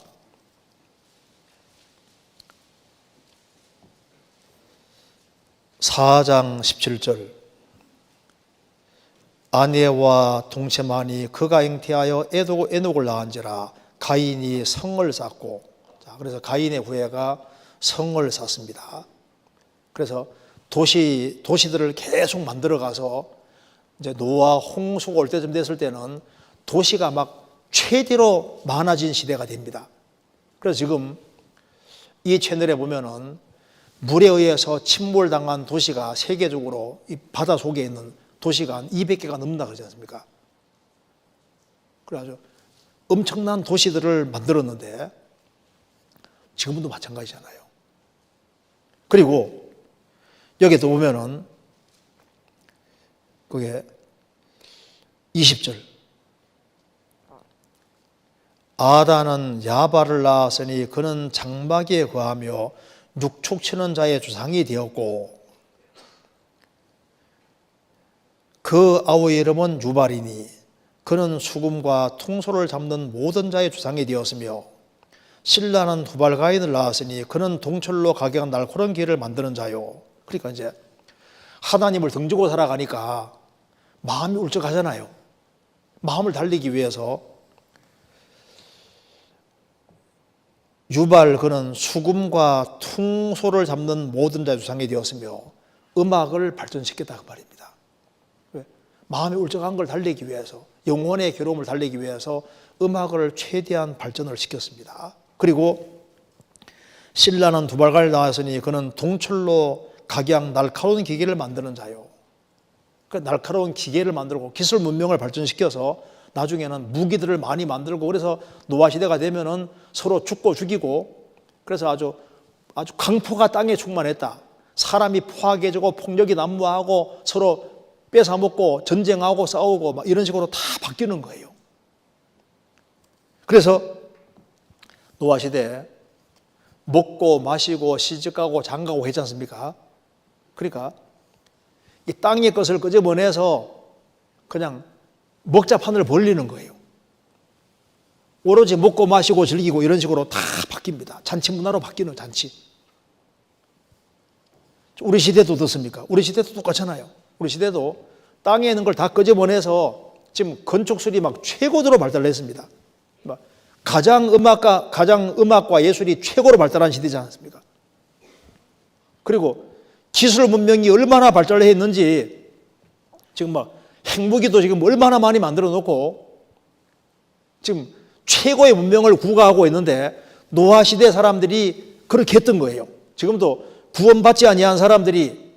4장 17절 아내와 동체만이 그가 잉태하여 에녹을 낳은지라 가인이 성을 쌓고, 자, 그래서 가인의 후예가 성을 쌓습니다. 그래서 도시들을 계속 만들어 가서 이제 노아 홍수가 올 때쯤 됐을 때는 도시가 막 최대로 많아진 시대가 됩니다. 그래서 지금 이 채널에 보면은 물에 의해서 침몰당한 도시가 세계적으로 이 바다 속에 있는 도시가 한 200개가 넘는다 그러지 않습니까? 그래가지고 엄청난 도시들을 만들었는데 지금도 마찬가지잖아요. 그리고 여기도 보면은 그게 20절 아다는 야발을 낳았으니 그는 장막에 거하며 육축치는 자의 주상이 되었고 그 아우의 이름은 유발이니 그는 수금과 퉁소를 잡는 모든 자의 주상이 되었으며 실라는 두발 가인을 낳았으니 그는 동철로 가게한 날카로운 길을 만드는 자요. 그러니까 이제 하나님을 등지고 살아가니까 마음이 울적하잖아요. 마음을 달리기 위해서 유발 그는 수금과 퉁소를 잡는 모든 자의 주상이 되었으며 음악을 발전시켰다 그 말입니다. 마음이 울적한 걸 달리기 위해서 영혼의 괴로움을 달리기 위해서 음악을 최대한 발전을 시켰습니다. 그리고 신라는 두발갈 나왔으니 그는 동철로 각양 날카로운 기계를 만드는 자요. 그 날카로운 기계를 만들고 기술 문명을 발전시켜서 나중에는 무기들을 많이 만들고, 그래서 노아 시대가 되면은 서로 죽고 죽이고, 그래서 아주 강포가 땅에 충만했다. 사람이 포악해지고 폭력이 난무하고 서로 뺏어먹고 전쟁하고 싸우고 막 이런 식으로 다 바뀌는 거예요. 그래서 노아 시대에 먹고 마시고 시집가고 장가고 했지 않습니까? 그러니까 이 땅의 것을 끄집어내서 그냥 먹자판을 벌리는 거예요. 오로지 먹고 마시고 즐기고 이런 식으로 다 바뀝니다. 잔치 문화로 바뀌는 잔치. 우리 시대도 어떻습니까? 우리 시대도 똑같잖아요. 우리 시대도 땅에 있는 걸 다 끄집어내서 지금 건축술이 막 최고도로 발달했습니다. 가장 음악과 예술이 최고로 발달한 시대지 않습니까? 그리고 기술 문명이 얼마나 발달했는지 지금 막 핵무기도 지금 얼마나 많이 만들어 놓고 지금 최고의 문명을 구가하고 있는데, 노아 시대 사람들이 그렇게 했던 거예요. 지금도 구원받지 아니한 사람들이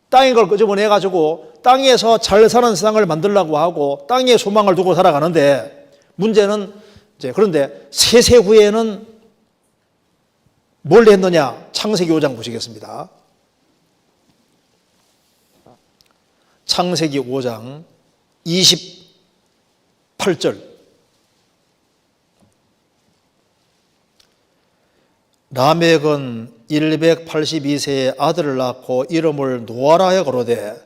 땅의 걸 끄집어내 가지고 땅에서 잘 사는 세상을 만들려고 하고 땅에 소망을 두고 살아가는데, 문제는 이제 그런데 세세 후에는 뭘 했느냐? 창세기 5장 보시겠습니다. 창세기 5장 28절. 라멕은 182세에 아들을 낳고 이름을 노아라 하여 거로되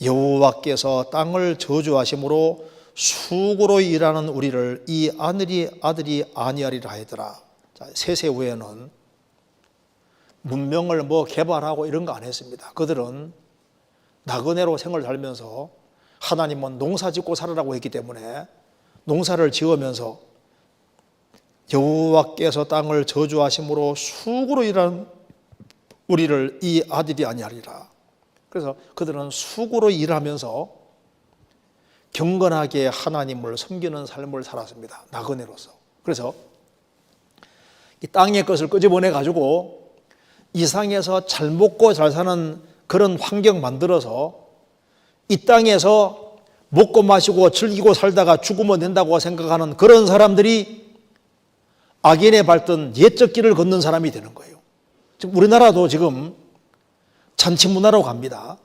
여호와께서 땅을 저주하심으로 수고로 일하는 우리를 이 아들이 아니하리라 하더라. 세세 후에는 문명을 개발하고 이런 거 안 했습니다. 그들은 나그네로 생을 살면서 하나님은 농사 짓고 살으라고 했기 때문에 농사를 지으면서 여호와께서 땅을 저주하심으로 수고로 일하는 우리를 이 아들이 아니하리라. 그래서 그들은 수고로 일하면서 경건하게 하나님을 섬기는 삶을 살았습니다. 나그네로서. 그래서 이 땅의 것을 끄집어내 가지고 이 세상에서 잘 먹고 잘 사는 그런 환경 만들어서 이 땅에서 먹고 마시고 즐기고 살다가 죽으면 된다고 생각하는 그런 사람들이 악인에 밟던 옛적 길을 걷는 사람이 되는 거예요. 지금 우리나라도 지금 잔치 문화로 갑니다.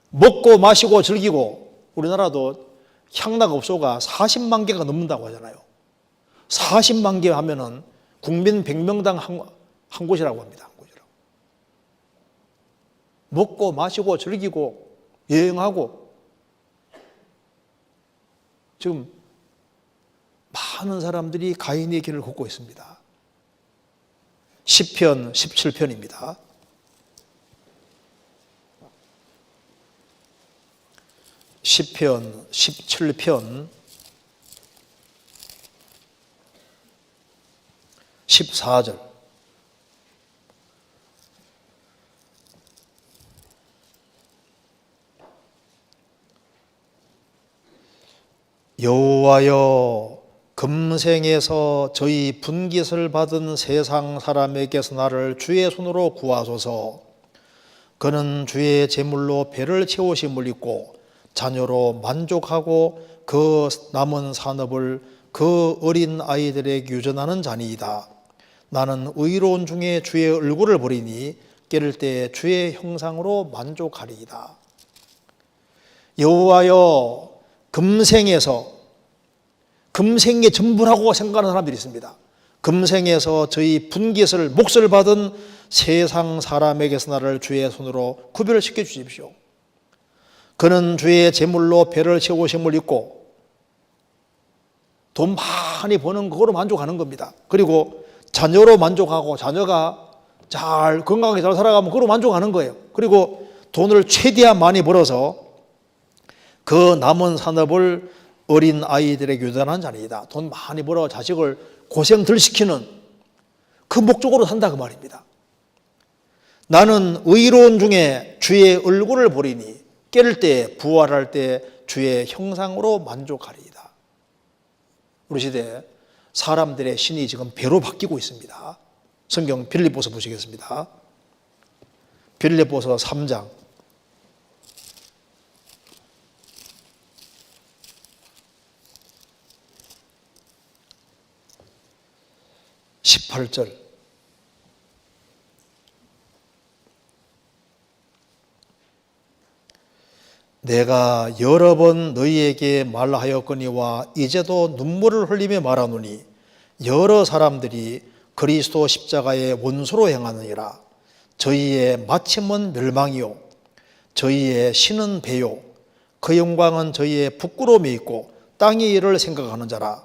먹고 마시고 즐기고, 우리나라도 향락업소가 40만 개가 넘는다고 하잖아요. 40만 개 하면은 국민 100명당 한 곳이라고 합니다. 한 곳이라고. 먹고 마시고 즐기고 여행하고, 지금 많은 사람들이 가인의 길을 걷고 있습니다. 시편 17편입니다. 시편 17편 14절. 여호와여, 금생에서 저희 분깃을 받은 세상 사람에게서 나를 주의 손으로 구하소서. 그는 주의 제물로 배를 채우심을 입고 자녀로 만족하고 그 남은 산업을 그 어린 아이들에게 유전하는 자니이다. 나는 의로운 중에 주의 얼굴을 보리니 깨를 때 주의 형상으로 만족하리이다. 여호와여, 금생의 전부라고 생각하는 사람들이 있습니다. 금생에서 저희 분깃을 몫을 받은 세상 사람에게서 나를 주의 손으로 구별시켜 주십시오. 그는 주의 제물로 배를 채우심을 입고 돈 많이 버는 그거로 만족하는 겁니다. 그리고 자녀로 만족하고, 자녀가 잘 건강하게 잘 살아가면 그거로 만족하는 거예요. 그리고 돈을 최대한 많이 벌어서 그 남은 산업을 어린 아이들에게 유단한 자니이다. 돈 많이 벌어 자식을 고생 덜 시키는 그 목적으로 산다 그 말입니다. 나는 의로운 중에 주의 얼굴을 보리니 깰 때 부활할 때 주의 형상으로 만족하리이다. 우리 시대에 사람들의 신이 지금 배로 바뀌고 있습니다. 성경 빌립보서 보시겠습니다. 빌립보서 3장 18절. 내가 여러 번 너희에게 말하였거니와 이제도 눈물을 흘리며 말하노니 여러 사람들이 그리스도 십자가의 원수로 행하느니라. 저희의 마침은 멸망이요 저희의 신은 배요 그 영광은 저희의 부끄러움이 있고 땅의 일을 생각하는 자라.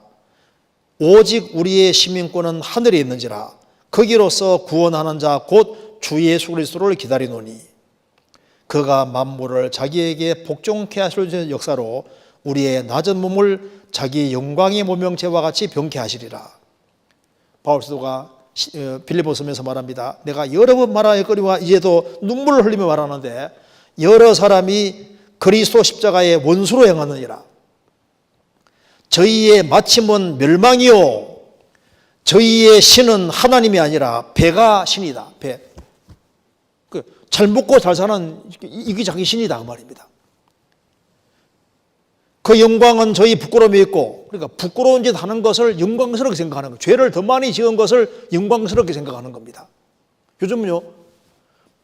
오직 우리의 시민권은 하늘에 있는지라. 거기로서 구원하는 자 곧 주 예수 그리스도를 기다리노니 그가 만물을 자기에게 복종케 하실 역사로 우리의 낮은 몸을 자기 영광의 모명체와 같이 병케 하시리라. 바울 사도가 빌립보서면서 말합니다. 내가 여러 번 말하였거니와 이제도 눈물을 흘리며 말하는데 여러 사람이 그리스도 십자가의 원수로 행하느니라. 저희의 마침은 멸망이요 저희의 신은 하나님이 아니라 배가 신이다. 배. 잘 먹고 잘 사는 이게 자기 신이다 그 말입니다. 그 영광은 저희 부끄러움이 있고, 그러니까 부끄러운 짓 하는 것을 영광스럽게 생각하는 거예요. 죄를 더 많이 지은 것을 영광스럽게 생각하는 겁니다. 요즘은요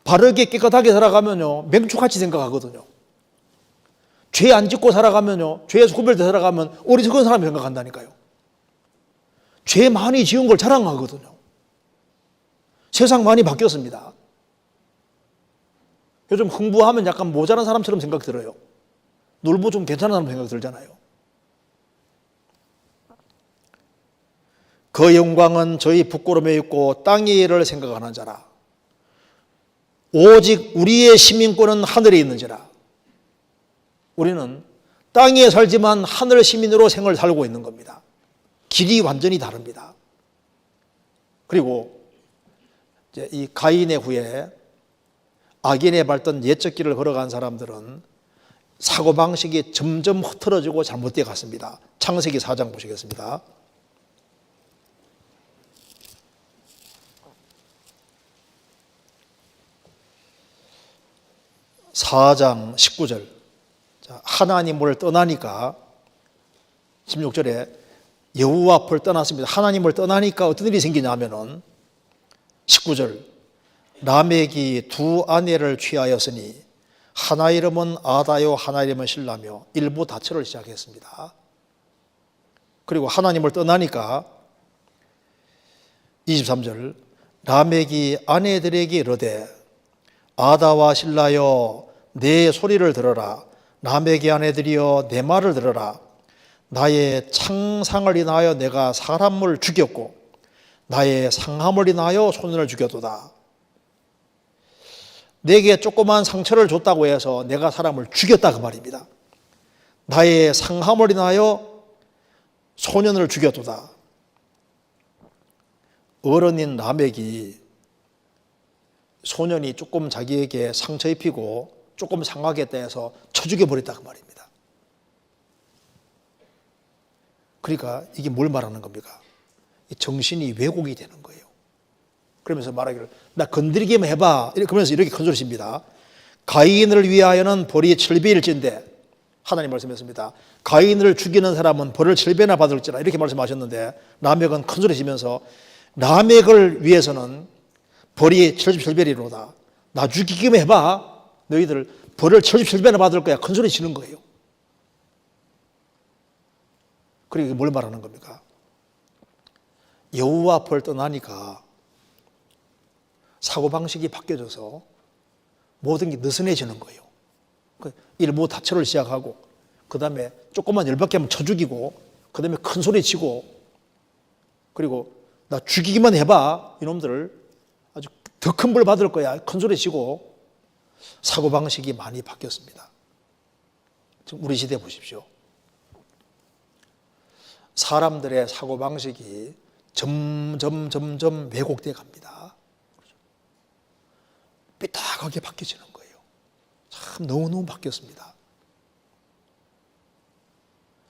바르게 깨끗하게 살아가면요 맹추같이 생각하거든요. 죄 안 짓고 살아가면요, 죄에서 구별돼 살아가면 어리석은 사람이 생각한다니까요. 죄 많이 지은 걸 자랑하거든요. 세상 많이 바뀌었습니다. 요즘 흥부하면 약간 모자란 사람처럼 생각 들어요. 놀부 좀 괜찮은 사람 생각 들잖아요. 그 영광은 저희 부끄러움에 있고 땅의 일을 생각하는 자라. 오직 우리의 시민권은 하늘에 있는지라. 우리는 땅에 살지만 하늘 시민으로 생을 살고 있는 겁니다. 길이 완전히 다릅니다. 그리고 이제 이 가인의 후에 악인의 밟던 옛적 길을 걸어간 사람들은 사고방식이 점점 흐트러지고 잘못되어 갔습니다. 창세기 4장 보시겠습니다. (4장) 19절. 하나님을 떠나니까 16절에 여호와 앞을 떠났습니다. 하나님을 떠나니까 어떤 일이 생기냐면은 19절 라멕이 두 아내를 취하였으니 하나 이름은 아다요 하나 이름은 실라며 일부 다투를 시작했습니다. 그리고 하나님을 떠나니까 23절 라멕이 아내들에게 이르되 아다와 실라여 내 소리를 들어라. 라멕의 아내들이여 내 말을 들어라. 나의 창상을 인하여 내가 사람을 죽였고 나의 상함을 인하여 소년을 죽였도다. 내게 조그만 상처를 줬다고 해서 내가 사람을 죽였다 그 말입니다. 나의 상함을 인하여 소년을 죽였도다. 어른인 라멕이 소년이 조금 자기에게 상처 입히고 조금 상하겠다 해서 쳐 죽여버렸다 그 말입니다. 그러니까 이게 뭘 말하는 겁니까? 정신이 왜곡이 되는 거예요. 그러면서 말하기를 나 건드리기만 해봐. 그러면서 이렇게 큰 소리 칩니다. 가인을 위하여는 벌이 7배일진데 하나님 말씀했습니다. 가인을 죽이는 사람은 벌을 7배나 받을지라 이렇게 말씀하셨는데 라멕은 큰 소리 치면서 라멕을 위해서는 벌이 77배이로다. 나 죽이기만 해봐. 너희들 벌을 77배나 받을 거야. 큰 소리 치는 거예요. 그러니까 뭘 말하는 겁니까? 여호와 앞을 떠나니까 사고방식이 바뀌어져서 모든 게 느슨해지는 거예요. 일부 다처를 시작하고 그 다음에 조금만 열받게 하면 쳐 죽이고 그 다음에 큰 소리 치고 그리고 나 죽이기만 해봐. 이놈들을 아주 더 큰 벌 받을 거야. 큰 소리 치고 사고방식이 많이 바뀌었습니다. 지금 우리 시대 보십시오. 사람들의 사고방식이 점점 왜곡되어 갑니다. 삐딱하게 바뀌어지는 거예요. 참 너무너무 바뀌었습니다.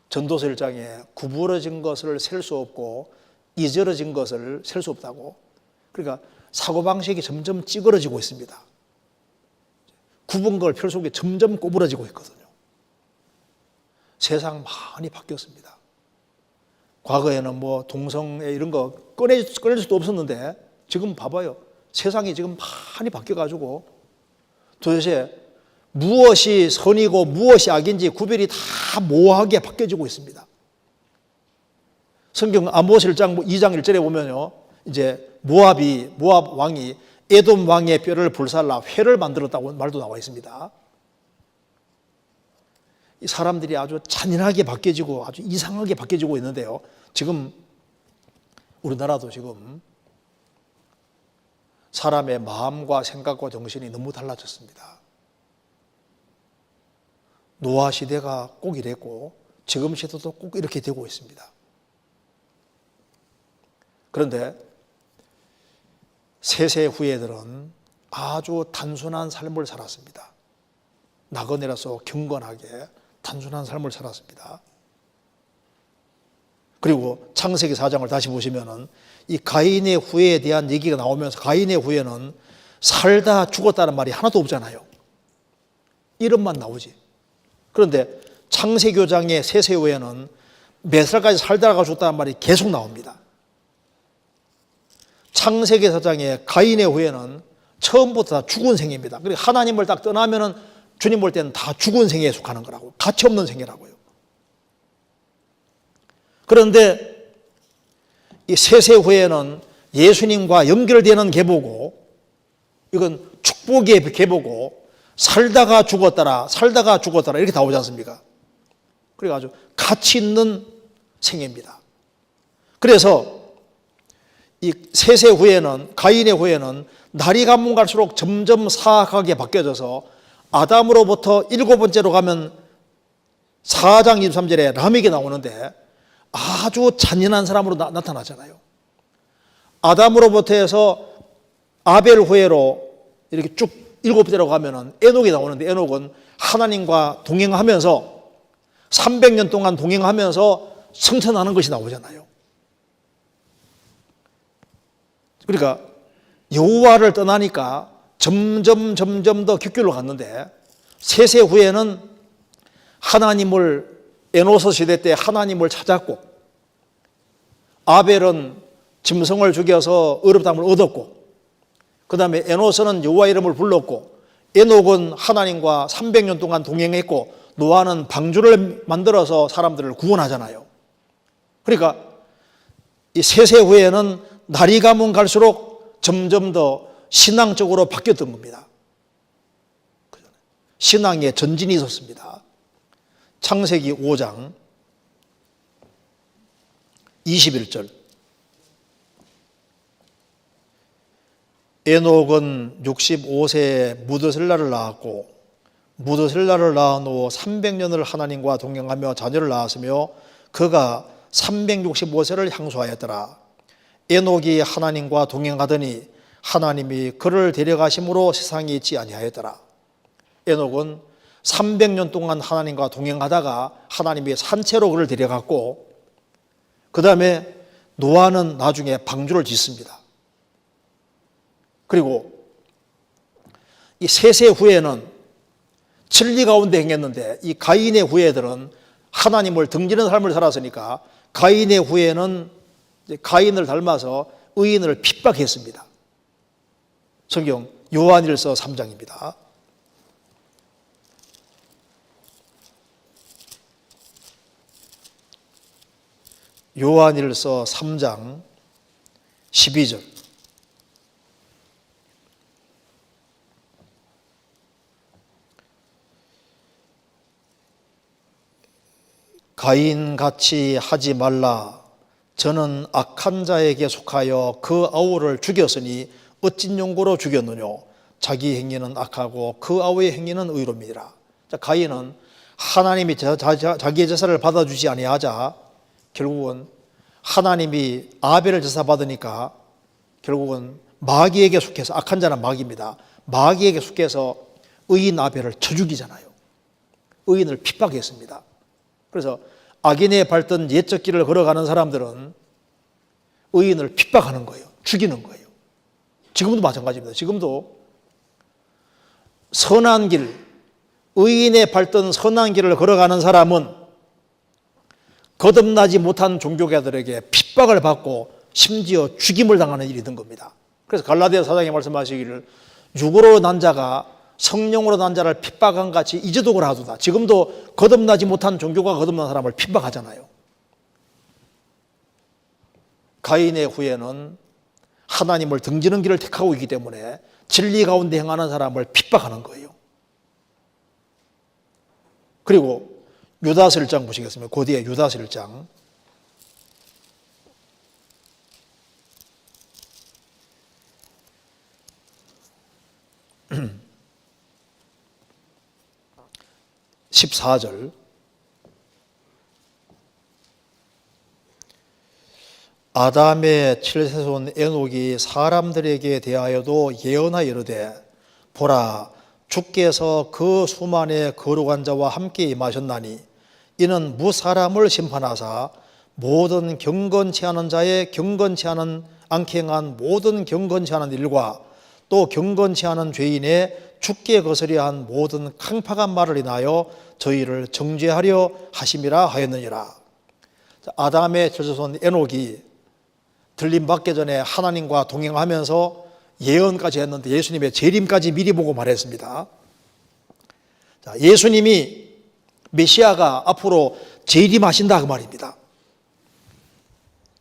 전도서 1장에 구부러진 것을 셀 수 없고 이저러진 것을 셀 수 없다고 그러니까 사고방식이 점점 찌그러지고 있습니다. 굽은 걸 펼 속에 점점 꼬부러지고 있거든요. 세상 많이 바뀌었습니다. 과거에는 뭐 동성애 이런 거 꺼낼 수도 없었는데 지금 봐봐요. 세상이 지금 많이 바뀌어가지고 도대체 무엇이 선이고 무엇이 악인지 구별이 다 모호하게 바뀌어지고 있습니다. 성경 아모스 2장 1절에 보면요. 이제 모압 왕이 에돔 왕의 뼈를 불살라 회를 만들었다고 말도 나와 있습니다. 이 사람들이 아주 잔인하게 바뀌어지고 아주 이상하게 바뀌어지고 있는데요. 지금 우리나라도 지금 사람의 마음과 생각과 정신이 너무 달라졌습니다. 노아 시대가 꼭 이랬고 지금 시대도 꼭 이렇게 되고 있습니다. 그런데 세세 후예들은 아주 단순한 삶을 살았습니다. 나그네라서 경건하게 단순한 삶을 살았습니다. 그리고 창세기 4장을 다시 보시면은 이 가인의 후예에 대한 얘기가 나오면서 가인의 후예는 살다 죽었다는 말이 하나도 없잖아요. 이름만 나오지. 그런데 창세기 5장의 세세 후예는 몇 살까지 살다가 죽었다는 말이 계속 나옵니다. 창세기 4장의 가인의 후예는 처음부터 다 죽은 생입니다. 그리고 하나님을 딱 떠나면은 주님 볼 때는 다 죽은 생에 속하는 거라고, 가치 없는 생이라고요. 그런데 이 세세 후예는 예수님과 연결되는 계보고, 이건 축복의 계보고, 살다가 죽었더라 이렇게 나오지 않습니까? 그래가지고 가치 있는 생입니다. 그래서 이 세세 후예는, 가인의 후예는 날이 가면 갈수록 점점 사악하게 바뀌어져서 아담으로부터 7번째로 가면 4장 23절에 라멕이 나오는데 아주 잔인한 사람으로 나타나잖아요. 아담으로부터 해서 아벨 후예로 이렇게 쭉 7번째로 가면은 에녹이 나오는데 에녹은 하나님과 동행하면서 300년 동안 동행하면서 성천하는 것이 나오잖아요. 그러니까 여호와를 떠나니까 점점 더 귓길로 갔는데 세세 후에는 하나님을 에노스 시대 때 하나님을 찾았고 아벨은 짐승을 죽여서 의롭다함을 얻었고 그 다음에 에노스는 여호와 이름을 불렀고 에녹은 하나님과 300년 동안 동행했고 노아는 방주를 만들어서 사람들을 구원하잖아요. 그러니까 이 세세 후에는 날이 가면 갈수록 점점 더 신앙적으로 바뀌었던 겁니다. 신앙에 전진이 있었습니다. 창세기 5장 21절 에녹은 65세에 무드셀라를 낳았고 무드셀라를 낳은 후 300년을 하나님과 동행하며 자녀를 낳았으며 그가 365세를 향수하였더라. 에녹이 하나님과 동행하더니 하나님이 그를 데려가심으로 세상에 있지 아니하였더라. 에녹은 300년 동안 하나님과 동행하다가 하나님이 산채로 그를 데려갔고 그 다음에 노아는 나중에 방주를 짓습니다. 그리고 이 세세 후에는 진리 가운데 행했는데 이 가인의 후예들은 하나님을 등지는 삶을 살았으니까 가인의 후예는 가인을 닮아서 의인을 핍박했습니다. 성경 요한일서 3장입니다. 요한일서 3장 12절 가인같이 하지 말라. 저는 악한 자에게 속하여 그 아우를 죽였으니 어찐 용고로 죽였느냐. 자기 행위는 악하고 그 아우의 행위는 의로움이라. 가인은 하나님이 자기의 제사를 받아주지 아니하자 결국은 하나님이 아벨을 제사 받으니까 결국은 마귀에게 속해서, 악한 자는 마귀입니다. 마귀에게 속해서 의인 아벨을 쳐 죽이잖아요. 의인을 핍박했습니다. 그래서 악인의 밟던 옛적 길을 걸어가는 사람들은 의인을 핍박하는 거예요. 죽이는 거예요. 지금도 마찬가지입니다. 지금도 선한 길, 의인의 밟던 선한 길을 걸어가는 사람은 거듭나지 못한 종교가들에게 핍박을 받고 심지어 죽임을 당하는 일이 된 겁니다. 그래서 갈라디아 사장이 말씀하시기를 육으로 난 자가 성령으로 난 자를 핍박한 같이 이제도 그러하도다. 지금도 거듭나지 못한 종교가 거듭난 사람을 핍박하잖아요. 가인의 후예는 하나님을 등지는 길을 택하고 있기 때문에 진리 가운데 행하는 사람을 핍박하는 거예요. 그리고 유다서 1장 보시겠습니다. 그 뒤에 유다서 1장 14절 아담의 7세손 에녹이 사람들에게 대하여도 예언하여 이르되 보라 주께서 그 수만의 거룩한 자와 함께 임하셨나니 이는 무사람을 심판하사 모든 경건치 않은 자의 경건치 않게 행한 모든 경건치 않은 일과 또 경건치 않은 죄인의 죽게 거스려 한 모든 강팍한 말을 인하여 저희를 정죄하려 하심이라 하였느니라. 아담의 7세손 에녹이 들림 받기 전에 하나님과 동행하면서 예언까지 했는데 예수님의 재림까지 미리 보고 말했습니다. 예수님이 메시아가 앞으로 재림하신다 그 말입니다.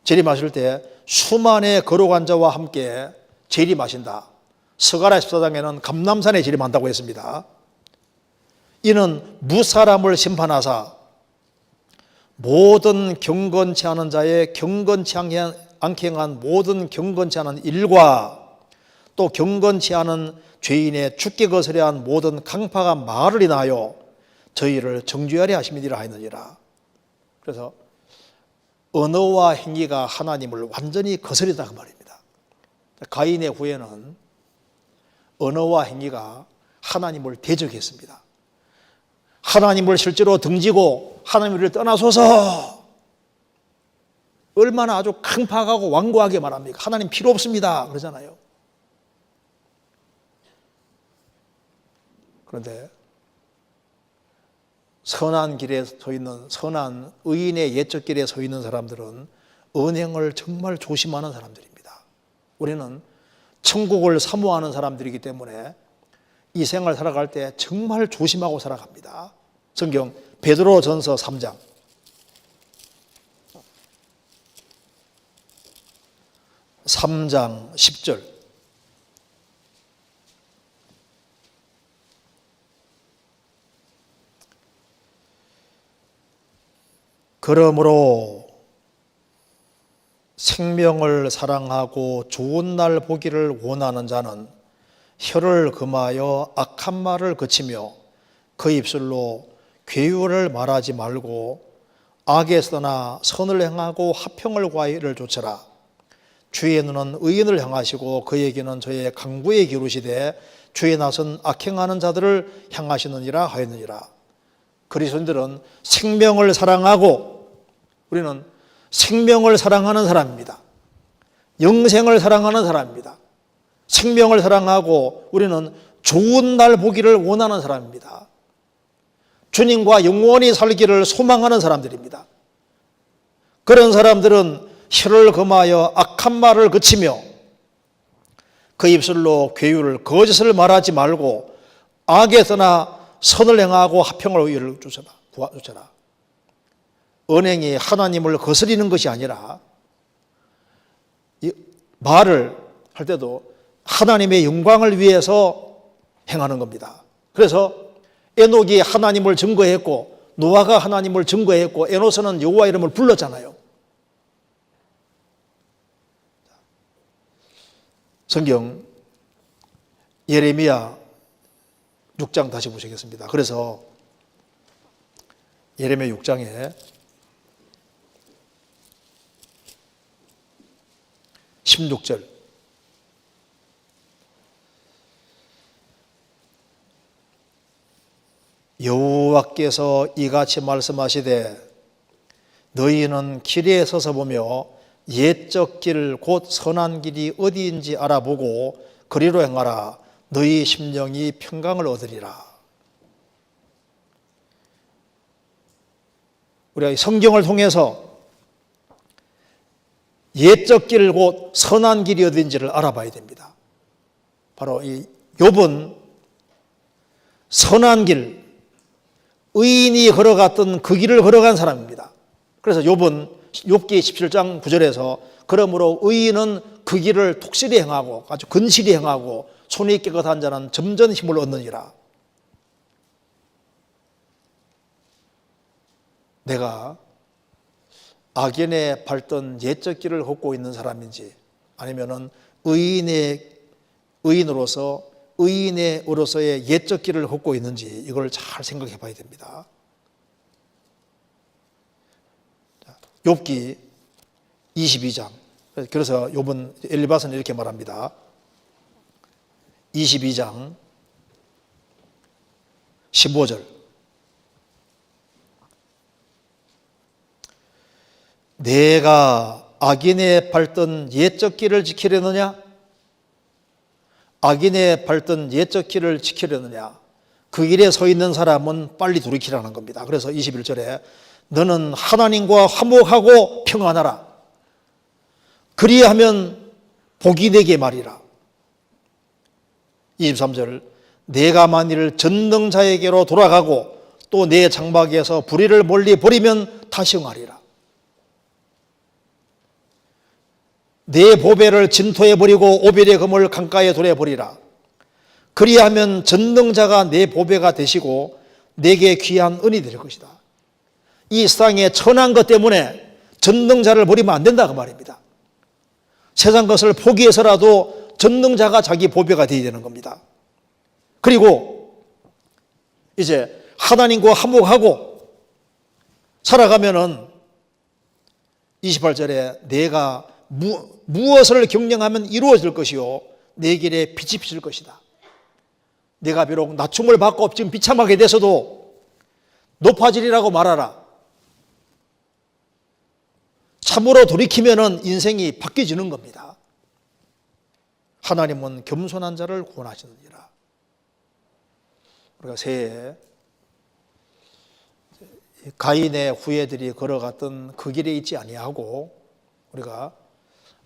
재림하실 때 수만의 거룩한 자와 함께 재림하신다. 스가랴 14장에는 감람산에 재림한다고 했습니다. 이는 무사람을 심판하사 모든 경건치 않은 자의 경건치 않게 행한 모든 경건치 않은 일과 또 경건치 않은 죄인의 죽게 거스려 한 모든 강팍한 말을 인하여 저희를 정죄하려 하심이니라 하였느니라. 그래서 언어와 행위가 하나님을 완전히 거스르다 그 말입니다. 가인의 후예는 언어와 행위가 하나님을 대적했습니다. 하나님을 실제로 등지고 하나님을 떠나소서 얼마나 아주 강팍하고 완고하게 말합니까? 하나님 필요 없습니다 그러잖아요. 그런데 선한 길에 서 있는 선한 의인의 예적 길에 서 있는 사람들은 언행을 정말 조심하는 사람들입니다. 우리는 천국을 사모하는 사람들이기 때문에 이 생을 살아갈 때 정말 조심하고 살아갑니다. 성경 베드로전서 3장 10절 그러므로 생명을 사랑하고 좋은 날 보기를 원하는 자는 혀를 금하여 악한 말을 그치며 그 입술로 괴유를 말하지 말고 악에서나 선을 행하고 화평을 구하기를 조처라. 주의 눈은 의인을 향하시고 그에게는 저의 강구에 기울이시되 주의 낯은 악행하는 자들을 향하시느니라 하였느니라. 그리스도인들은 생명을 사랑하고 우리는 생명을 사랑하는 사람입니다. 영생을 사랑하는 사람입니다. 생명을 사랑하고 우리는 좋은 날 보기를 원하는 사람입니다. 주님과 영원히 살기를 소망하는 사람들입니다. 그런 사람들은 혀를 금하여 악한 말을 그치며 그 입술로 괴유를 거짓을 말하지 말고 악에서나 선을 행하고 화평을 의를 쫓아라. 언행이 하나님을 거스리는 것이 아니라 말을 할 때도 하나님의 영광을 위해서 행하는 겁니다. 그래서 에녹이 하나님을 증거했고 노아가 하나님을 증거했고 에노스는 여호와 이름을 불렀잖아요. 성경 예레미야 6장 다시 보시겠습니다. 그래서 예레미야 6장에 16절 여호와께서 이같이 말씀하시되 너희는 길에 서서 보며 옛적 길 곧 선한 길이 어디인지 알아보고 그리로 행하라. 너희 심령이 평강을 얻으리라. 우리가 이 성경을 통해서 옛적 길 곧 선한 길이 어딘지를 알아봐야 됩니다. 바로 이 욥은 선한 길, 의인이 걸어갔던 그 길을 걸어간 사람입니다. 그래서 욥은 욥기 17장 9절에서 그러므로 의인은 그 길을 독실히 행하고 아주 근실히 행하고 손이 깨끗한 자는 점점 힘을 얻느니라. 내가 악인의 밟던 옛적 길을 걷고 있는 사람인지 아니면은 의인으로서의 옛적 길을 걷고 있는지 이걸 잘 생각해 봐야 됩니다. 욥기 22장. 그래서 욥은 엘리바스는 이렇게 말합니다. 22장 15절. 내가 악인의 밟던 옛적 길을 지키려느냐? 악인의 밟던 옛적 길을 지키려느냐? 그 길에 서 있는 사람은 빨리 돌이키라는 겁니다. 그래서 21절에 너는 하나님과 화목하고 평안하라. 그리하면 복이 되게 말이라. 23절 내가 만일 전능자에게로 돌아가고 또 내 장막에서 불의를 멀리 버리면 다시 응하리라. 내 보배를 진토에 버리고 오벨의 금을 강가에 돌에 버리라. 그리하면 전능자가 내 보배가 되시고 내게 귀한 은이 될 것이다. 이 세상에 천한 것 때문에 전능자를 버리면 안 된다 그 말입니다. 세상 것을 포기해서라도 전능자가 자기 보배가 되어야 되는 겁니다. 그리고 이제 하나님과 화목하고 살아가면은 28절에 내가 무엇을 경영하면 이루어질 것이요 내 길에 빛이 비칠 것이다. 내가 비록 낮춤을 받고 지금 비참하게 돼서도 높아지리라고 말하라. 참으로 돌이키면은 인생이 바뀌어지는 겁니다. 하나님은 겸손한 자를 구원하시느니라. 우리가 새해 가인의 후예들이 걸어갔던 그 길에 있지 아니하고 우리가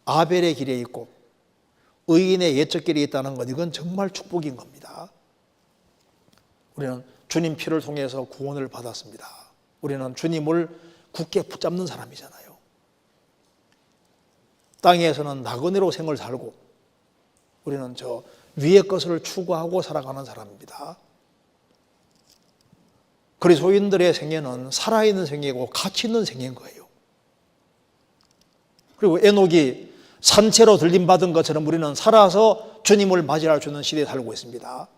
아벨의 길에 있고 의인의 옛적 길에 있다는 것, 이건 정말 축복인 겁니다. 우리는 주님 피를 통해서 구원을 받았습니다. 우리는 주님을 굳게 붙잡는 사람이잖아요. 땅에서는 나그네로 생을 살고 우리는 저 위의 것을 추구하고 살아가는 사람입니다. 그리스도인들의 생애는 살아있는 생애고 가치 있는 생애인 거예요. 그리고 에녹이 산채로 들림받은 것처럼 우리는 살아서 주님을 맞이할 수 있는 시대에 살고 있습니다.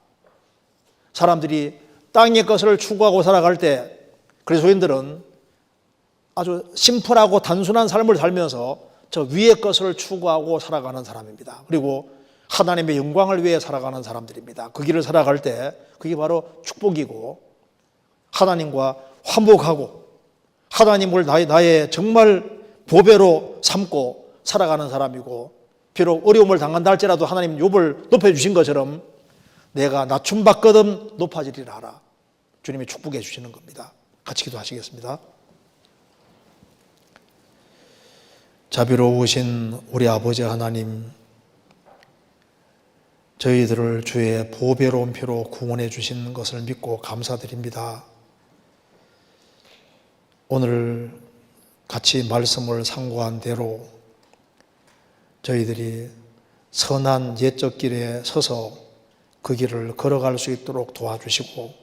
사람들이 땅의 것을 추구하고 살아갈 때 그리스도인들은 아주 심플하고 단순한 삶을 살면서 저 위의 것을 추구하고 살아가는 사람입니다. 그리고 하나님의 영광을 위해 살아가는 사람들입니다. 그 길을 살아갈 때 그게 바로 축복이고 하나님과 화목하고 하나님을 나의 정말 보배로 삼고 살아가는 사람이고 비록 어려움을 당한다 할지라도 하나님 욥을 높여주신 것처럼 내가 낮춤받거든 높아지리라 하라. 주님이 축복해 주시는 겁니다. 같이 기도하시겠습니다. 자비로우신 우리 아버지 하나님, 저희들을 주의 보배로운 피로 구원해 주신 것을 믿고 감사드립니다. 오늘 같이 말씀을 상고한 대로 저희들이 선한 옛적 길에 서서 그 길을 걸어갈 수 있도록 도와주시고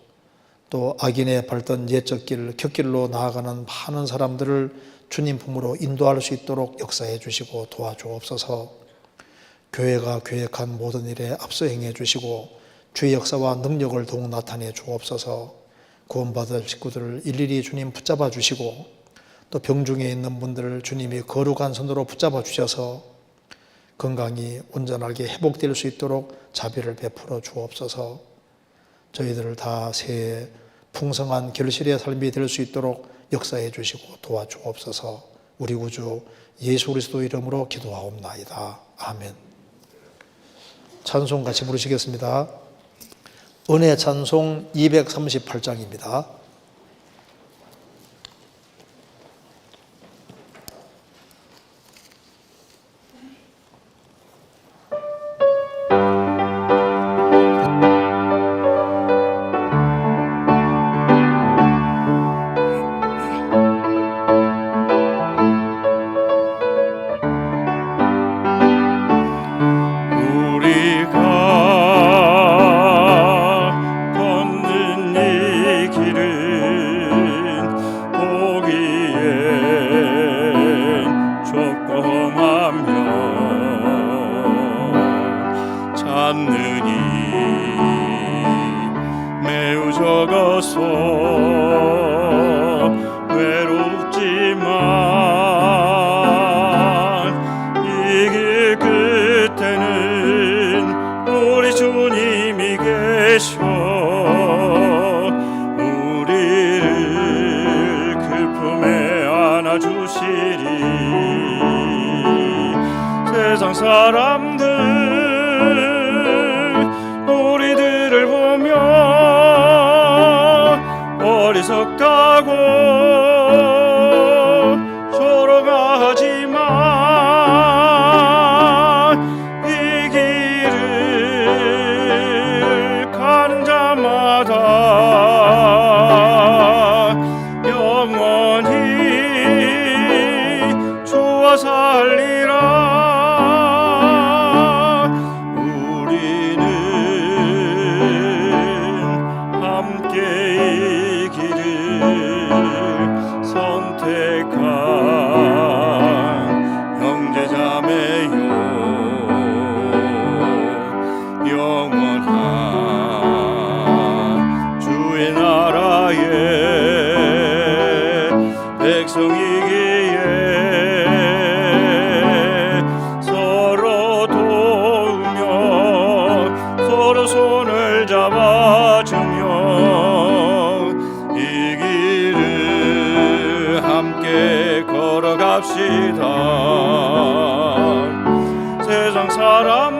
또 악인의 밟던 옛적 길, 곁길로 나아가는 많은 사람들을 주님 품으로 인도할 수 있도록 역사해 주시고 도와주옵소서. 교회가 계획한 모든 일에 앞서 행해 주시고 주의 역사와 능력을 더욱 나타내 주옵소서. 구원받을 식구들을 일일이 주님 붙잡아 주시고 또 병중에 있는 분들을 주님이 거룩한 손으로 붙잡아 주셔서 건강이 온전하게 회복될 수 있도록 자비를 베풀어 주옵소서. 저희들을 다 새해 풍성한 결실의 삶이 될 수 있도록 역사해 주시고 도와주옵소서. 우리 구주 예수 그리스도 이름으로 기도하옵나이다. 아멘. 찬송 같이 부르시겠습니다. 은혜 찬송 238장입니다. 세상 사람들 우리들을 보며 어리석다고 조롱하지만 이 길을 가는 자마다 영원히 주와 살리라. 백성이기에 서로 도우며 서로 손을 잡아주며 이 길을 함께 걸어갑시다. 세상 사람